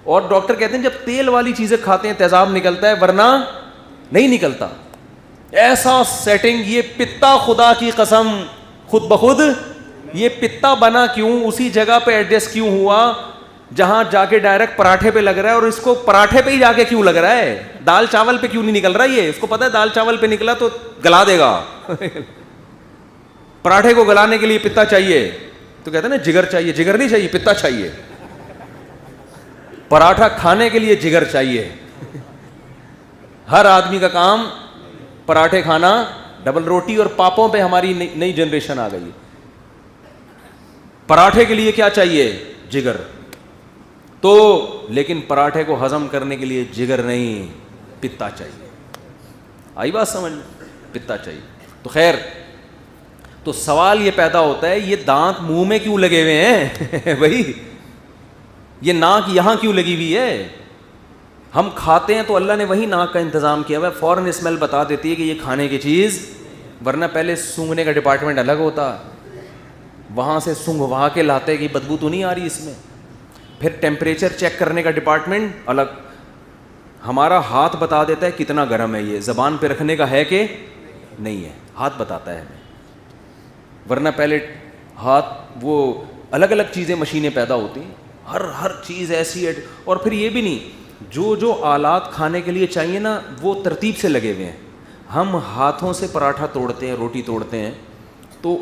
اور ڈاکٹر کہتے ہیں جب تیل والی چیزیں کھاتے ہیں تیزاب نکلتا ہے ورنہ نہیں نکلتا. ایسا سیٹنگ, یہ پتا خدا کی قسم خود بخود یہ پتا بنا کیوں, اسی جگہ پہ ایڈجسٹ کیوں ہوا جہاں جا کے ڈائریکٹ پراٹھے پہ لگ رہا ہے, اور اس کو پراٹھے پہ ہی جا کے کیوں لگ رہا ہے, دال چاول پہ کیوں نہیں نکل رہا. یہ اس کو پتا ہے دال چاول پہ نکلا تو گلا دے گا پراٹھے کو گلانے کے لیے پتا چاہیے, تو کہتے ہیں نا جگر چاہیے, جگر نہیں چاہیے پتا چاہیے. پراٹھا کھانے کے لیے جگر چاہیے. ہر آدمی کا کام پراٹھے کھانا, ڈبل روٹی اور پاپوں پہ ہماری نئی جنریشن آ گئی. پراٹھے کے لیے کیا چاہیے, جگر. تو لیکن پراٹھے کو ہضم کرنے کے لیے جگر نہیں, پتا چاہیے. آئی بات سمجھ, پتا چاہیے. تو خیر, تو سوال یہ پیدا ہوتا ہے یہ دانت منہ میں کیوں لگے ہوئے ہیں بھائی, یہ ناک یہاں کیوں لگی ہوئی ہے. ہم کھاتے ہیں تو اللہ نے وہی ناک کا انتظام کیا ہوا ہے, فوراً اسمیل بتا دیتی ہے کہ یہ کھانے کی چیز, ورنہ پہلے سونگھنے کا ڈپارٹمنٹ الگ ہوتا, وہاں سے سونگھوا کے لاتے کہ بدبو تو نہیں آ رہی اس میں. پھر ٹیمپریچر چیک کرنے کا ڈپارٹمنٹ الگ. ہمارا ہاتھ بتا دیتا ہے کتنا گرم ہے, یہ زبان پہ رکھنے کا ہے کہ نہیں ہے, ہاتھ بتاتا ہے ہمیں. ورنہ پہلے ہاتھ, وہ الگ الگ چیزیں مشینیں پیدا ہوتی ہیں, ہر چیز ایسی ہے. اور پھر یہ بھی نہیں, جو آلات کھانے کے لیے چاہیے نا وہ ترتیب سے لگے ہوئے ہیں. ہم ہاتھوں سے پراٹھا توڑتے ہیں, روٹی توڑتے ہیں, تو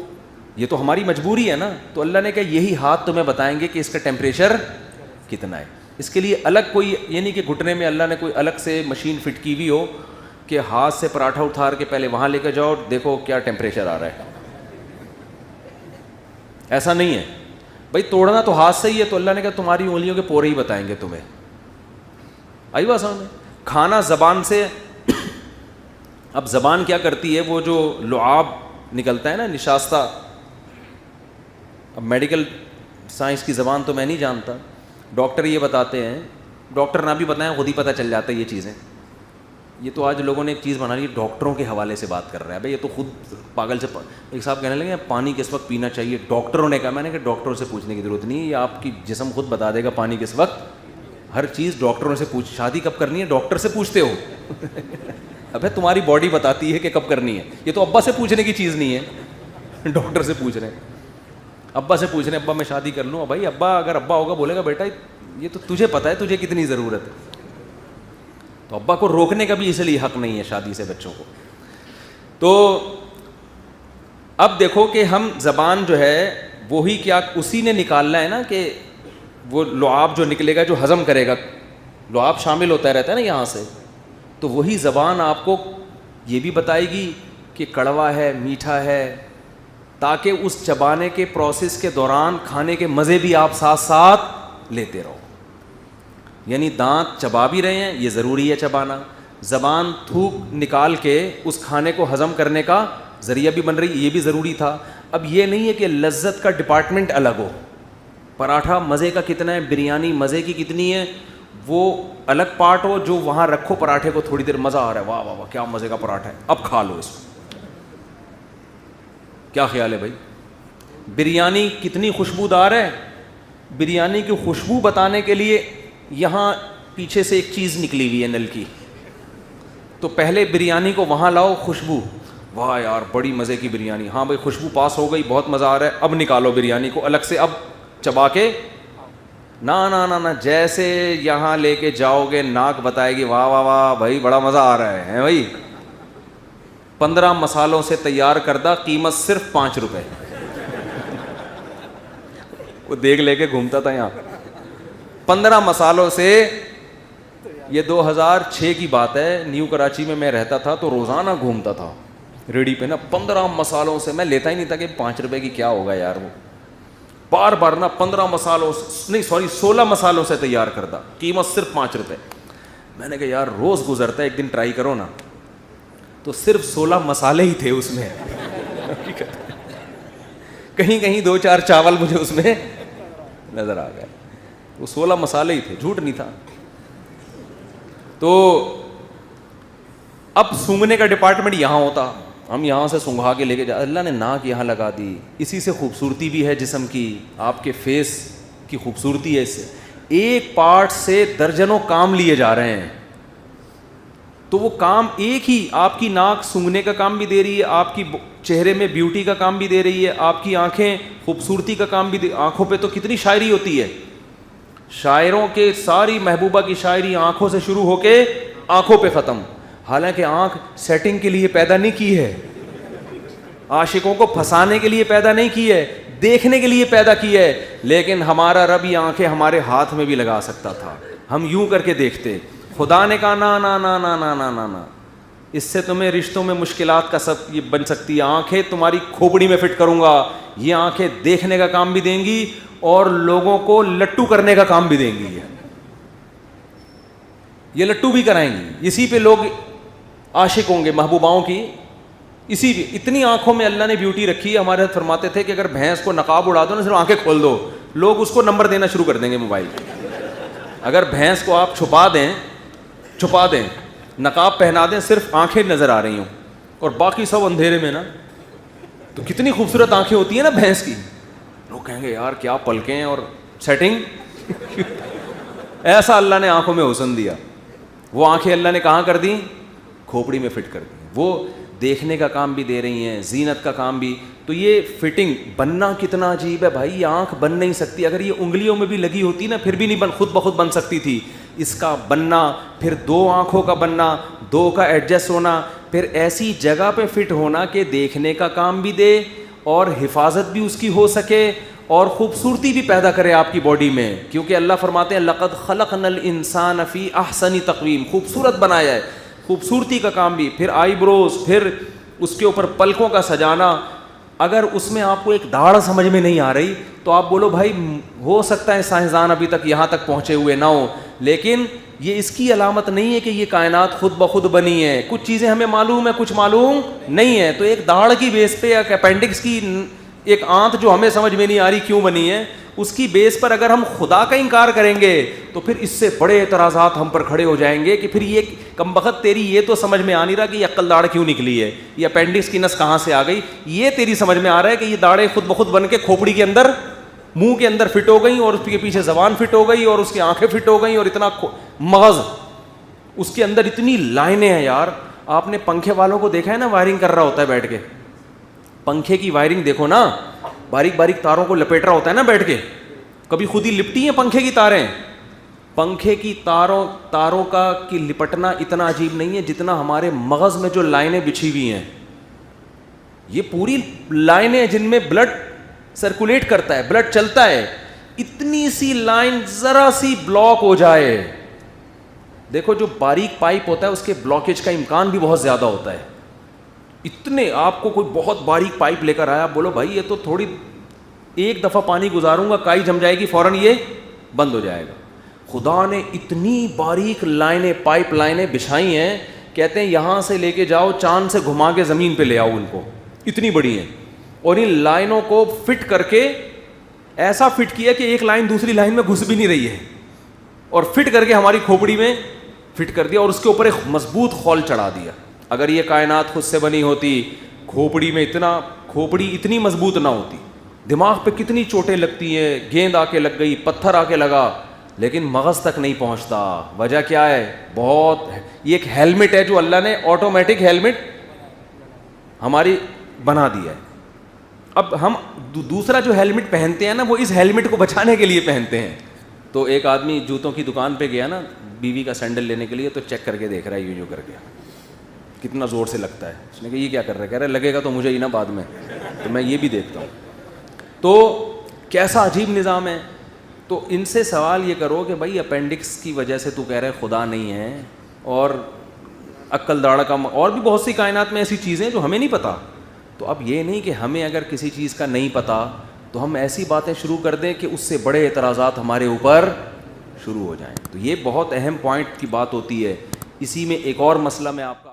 یہ تو ہماری مجبوری ہے نا. تو اللہ نے کہا یہی ہاتھ تمہیں بتائیں گے کہ اس کا ٹیمپریچر کتنا ہے. اس کے لیے الگ کوئی یہ نہیں کہ گھٹنے میں اللہ نے کوئی الگ سے مشین فٹ کی ہوئی ہو کہ ہاتھ سے پراٹھا اٹھار کے پہلے وہاں لے کے جاؤ دیکھو کیا ٹیمپریچر آ رہا ہے. ایسا نہیں ہے بھائی, توڑنا تو ہاتھ سے ہی ہے. تو اللہ نے کہا تمہاری انگلیوں کے پورے ہی بتائیں گے تمہیں. آئی بات سمجھ میں. کھانا زبان سے, اب زبان کیا کرتی ہے, وہ جو لعاب نکلتا ہے نا نشاستہ, اب میڈیکل سائنس کی زبان تو میں نہیں جانتا, ڈاکٹر یہ بتاتے ہیں, ڈاکٹر نہ بھی بتائیں خود ہی پتہ چل جاتا ہے یہ چیزیں. یہ تو آج لوگوں نے ایک چیز بنا لی, ڈاکٹروں کے حوالے سے بات کر رہا ہے بھائی, یہ تو خود پاگل سے. ایک صاحب کہنے لگے پانی کس وقت پینا چاہیے, ڈاکٹروں نے کہا. میں نے کہا ڈاکٹروں سے پوچھنے کی ضرورت نہیں ہے, یہ آپ کی جسم خود بتا دے گا پانی کس وقت. ہر چیز ڈاکٹروں سے پوچھ, شادی کب کرنی ہے ڈاکٹر سے پوچھتے ہو ابے تمہاری باڈی بتاتی ہے کہ کب کرنی ہے. یہ تو ابا سے پوچھنے کی چیز نہیں ہے, ڈاکٹر سے پوچھ رہے ہیں. ابا سے پوچھ رہے ہیں ابا میں شادی کر لوں. بھائی ابا اگر ابا ہوگا بولے گا بیٹا یہ تو تجھے پتہ ہے تجھے کتنی ضرورت ہے. تو ابا کو روکنے کا بھی اس لیے حق نہیں ہے شادی سے بچوں کو. تو اب دیکھو کہ ہم زبان جو ہے وہی کیا اسی نے نکالنا ہے نا, کہ وہ لعاب جو نکلے گا جو ہضم کرے گا, لعاب شامل ہوتا رہتا ہے نا یہاں سے, تو وہی زبان آپ کو یہ بھی بتائے گی کہ کڑوا ہے میٹھا ہے, تاکہ اس چبانے کے پروسیس کے دوران کھانے کے مزے بھی آپ ساتھ ساتھ لیتے رہو. یعنی دانت چبا بھی رہے ہیں, یہ ضروری ہے چبانا, زبان تھوک نکال کے اس کھانے کو ہضم کرنے کا ذریعہ بھی بن رہی, یہ بھی ضروری تھا. اب یہ نہیں ہے کہ لذت کا ڈپارٹمنٹ الگ ہو, پراٹھا مزے کا کتنا ہے, بریانی مزے کی کتنی ہے, وہ الگ پارٹ ہو جو وہاں رکھو پراٹھے کو تھوڑی دیر مزہ آ رہا ہے, واہ واہ واہ کیا مزے کا پراٹھا ہے, اب کھا لو اس کو. کیا خیال ہے بھائی, بریانی کتنی خوشبودار ہے. بریانی کی خوشبو بتانے کے لیے یہاں پیچھے سے ایک چیز نکلی ہوئی ہے نل کی, تو پہلے بریانی کو وہاں لاؤ خوشبو, واہ یار بڑی مزے کی بریانی, ہاں بھائی خوشبو پاس ہو گئی بہت مزہ آ رہا ہے, اب نکالو بریانی کو الگ سے, اب چبا کے نا نا نا نا جیسے یہاں لے کے جاؤ گے ناک بتائے گی واہ واہ واہ بھائی بڑا مزہ آ رہا ہے بھائی. 15 مسالوں سے تیار کردہ, قیمت صرف 5 روپے. وہ دیکھ لے کے گھومتا تھا یہاں 15 مسالوں سے. یہ 2006 کی بات ہے, نیو کراچی میں رہتا تھا تو روزانہ گھومتا تھا ریڈی پہ نا, 15 مسالوں سے. میں لیتا ہی نہیں تھا کہ 5 روپے کی کیا ہوگا یار وہ. بار بار نا 15 مسالوں نہیں 16 مسالوں سے تیار کردہ, قیمت صرف 5 روپے. میں نے کہا یار روز گزرتا ہے, ایک دن ٹرائی کرو نا. تو صرف 16 مسالے ہی تھے اس میں, کہیں کہیں 2-4 چاول مجھے اس میں نظر آ گئے. وہ 16 مسالے ہی تھے, جھوٹ نہیں تھا. تو اب سونگھنے کا ڈپارٹمنٹ یہاں ہوتا, ہم یہاں سے سونگھا کے لے کے جا, اللہ نے ناک یہاں لگا دی, اسی سے خوبصورتی بھی ہے جسم کی, آپ کے فیس کی خوبصورتی ہے اس سے. ایک پارٹ سے درجنوں کام لیے جا رہے ہیں. تو وہ کام ایک ہی, آپ کی ناک سونگھنے کا کام بھی دے رہی ہے, آپ کی چہرے میں بیوٹی کا کام بھی دے رہی ہے, آپ کی آنکھیں خوبصورتی کا کام بھی آنکھوں پہ تو کتنی شاعری ہوتی ہے. شاعروں کے ساری محبوبہ کی شاعری آنکھوں سے شروع ہو کے آنکھوں پہ ختم. حالانکہ آنکھ سیٹنگ کے لیے پیدا نہیں کی ہے, عاشقوں کو پھنسانے کے لیے پیدا نہیں کی ہے, دیکھنے کے لیے پیدا کی ہے. لیکن ہمارا رب یہ آنکھیں ہمارے ہاتھ میں بھی لگا سکتا تھا, ہم یوں کر کے دیکھتے. خدا نے کہا نا نا نا نا نا نا نا نا, اس سے تمہیں رشتوں میں مشکلات کا سب یہ بن سکتی ہے. آنکھیں تمہاری کھوپڑی میں فٹ کروں گا, یہ آنکھیں دیکھنے کا کام بھی دیں گی اور لوگوں کو لٹو کرنے کا کام بھی دیں گی. یہ لٹو بھی کرائیں گی, اسی پہ لوگ عاشق ہوں گے محبوباؤں کی. اسی بھی اتنی آنکھوں میں اللہ نے بیوٹی رکھی ہے. ہمارے حضرت فرماتے تھے کہ اگر بھینس کو نقاب اڑا دو نا, صرف آنکھیں کھول دو, لوگ اس کو نمبر دینا شروع کر دیں گے موبائل. اگر بھینس کو آپ چھپا دیں, نقاب پہنا دیں, صرف آنکھیں نظر آ رہی ہوں اور باقی سب اندھیرے میں نا, تو کتنی خوبصورت آنکھیں ہوتی ہیں نا بھینس کی. لوگ کہیں گے یار کیا پلکیں اور سیٹنگ. ایسا اللہ نے آنکھوں میں حسن دیا. وہ آنکھیں اللہ نے کہاں کر دیں؟ کھوپڑی میں فٹ کر دی. وہ دیکھنے کا کام بھی دے رہی ہیں, زینت کا کام بھی. تو یہ فٹنگ بننا کتنا عجیب ہے بھائی. یہ آنکھ بن نہیں سکتی, اگر یہ انگلیوں میں بھی لگی ہوتی نا پھر بھی نہیں خود بخود بن سکتی تھی. اس کا بننا, پھر 2 آنکھوں کا بننا, 2 کا ایڈجسٹ ہونا, پھر ایسی جگہ پہ فٹ ہونا کہ دیکھنے کا کام بھی دے اور حفاظت بھی اس کی ہو سکے اور خوبصورتی بھی پیدا کرے آپ کی باڈی میں. کیونکہ اللہ فرماتے ہیں لقد خلقنا الانسان فی احسن تقویم, خوبصورت بنایا ہے. خوبصورتی کا کام بھی, پھر آئی بروز, پھر اس کے اوپر پلکوں کا سجانا. اگر اس میں آپ کو ایک داڑھ سمجھ میں نہیں آ رہی تو آپ بولو بھائی ہو سکتا ہے سائنسدان ابھی تک یہاں تک پہنچے ہوئے نہ ہوں, لیکن یہ اس کی علامت نہیں ہے کہ یہ کائنات خود بخود بنی ہے. کچھ چیزیں ہمیں معلوم ہے, کچھ معلوم نہیں ہے. تو ایک داڑھ کی بیس پہ, ایک اپینڈکس کی ایک آنت جو ہمیں سمجھ میں نہیں آ رہی کیوں بنی ہے, اس کی بیس پر اگر ہم خدا کا انکار کریں گے تو پھر اس سے بڑے اعتراضات ہم پر کھڑے ہو جائیں گے کہ پھر یہ کمبخت تیری یہ تو سمجھ میں آ نہیں رہا کہ یہ عقل داڑھ کیوں نکلی ہے, یہ اپینڈکس کی نس کہاں سے آ گئی. یہ تیری سمجھ میں آ رہا ہے کہ یہ داڑھیں خود بخود بن کے کھوپڑی کے اندر, منہ کے اندر فٹ ہو گئی اور اس کے پیچھے زبان فٹ ہو گئی اور اس کی آنکھیں فٹ ہو گئیں اور اتنا مغز اس کے اندر, اتنی لائنیں ہیں. یار آپ نے پنکھے والوں کو دیکھا ہے نا, وائرنگ کر رہا ہوتا ہے بیٹھ کے, پنکھے کی وائرنگ دیکھو نا, باریک باریک تاروں کو لپیٹ رہا ہوتا ہے نا بیٹھ کے. کبھی خود ہی لپٹی ہیں پنکھے کی تاریں؟ پنکھے کی تاروں کا کی لپٹنا اتنا عجیب نہیں ہے جتنا ہمارے مغز میں جو لائنیں بچھی ہوئی ہیں. یہ پوری لائنیں جن میں بلڈ سرکولیٹ کرتا ہے, بلڈ چلتا ہے, اتنی سی لائن ذرا سی بلاک ہو جائے, دیکھو جو باریک پائپ ہوتا ہے اس کے بلاکیج کا امکان بھی بہت زیادہ ہوتا ہے. اتنے آپ کو کوئی بہت باریک پائپ لے کر آیا, بولو بھائی یہ تو تھوڑی ایک دفعہ پانی گزاروں گا کائی جم جائے گی, فوراً یہ بند ہو جائے گا. خدا نے اتنی باریک لائنیں, پائپ لائنیں بچھائی ہیں, کہتے ہیں یہاں سے لے کے جاؤ چاند سے گھما کے زمین پہ لے آؤ ان کو, اتنی بڑی ہیں. اور ان لائنوں کو فٹ کر کے ایسا فٹ کیا کہ ایک لائن دوسری لائن میں گھس بھی نہیں رہی ہے, اور فٹ کر کے ہماری کھوپڑی میں فٹ کر دیا اور اس کے اوپر ایک مضبوط خول چڑھا دیا. اگر یہ کائنات خود سے بنی ہوتی, کھوپڑی میں کھوپڑی اتنی مضبوط نہ ہوتی. دماغ پہ کتنی چوٹیں لگتی ہیں, گیند آ کے لگ گئی, پتھر آ کے لگا, لیکن مغز تک نہیں پہنچتا. وجہ کیا ہے؟ یہ ایک ہیلمٹ ہے جو اللہ نے آٹومیٹک ہیلمٹ ہماری بنا دیا ہے. اب ہم دوسرا جو ہیلمٹ پہنتے ہیں نا, وہ اس ہیلمٹ کو بچانے کے لیے پہنتے ہیں. تو ایک آدمی جوتوں کی دکان پہ گیا نا بیوی کا سینڈل لینے کے لیے, تو چیک کر کے دیکھ رہا ہے یوں کر کے کتنا زور سے لگتا ہے. اس نے کہا یہ کیا کر رہا ہے؟ کہہ رہا ہے لگے گا تو مجھے ہی نا بعد میں, تو میں یہ بھی دیکھتا ہوں. تو کیسا عجیب نظام ہے. تو ان سے سوال یہ کرو کہ بھائی اپینڈکس کی وجہ سے تو کہہ رہے خدا نہیں ہے, اور عقل داڑھ کا, اور بھی بہت سی کائنات میں ایسی چیزیں جو ہمیں نہیں پتہ. تو اب یہ نہیں کہ ہمیں اگر کسی چیز کا نہیں پتہ تو ہم ایسی باتیں شروع کر دیں کہ اس سے بڑے اعتراضات ہمارے اوپر شروع ہو جائیں. تو یہ بہت اہم پوائنٹ کی بات ہوتی ہے. اسی میں ایک اور مسئلہ میں آپ کا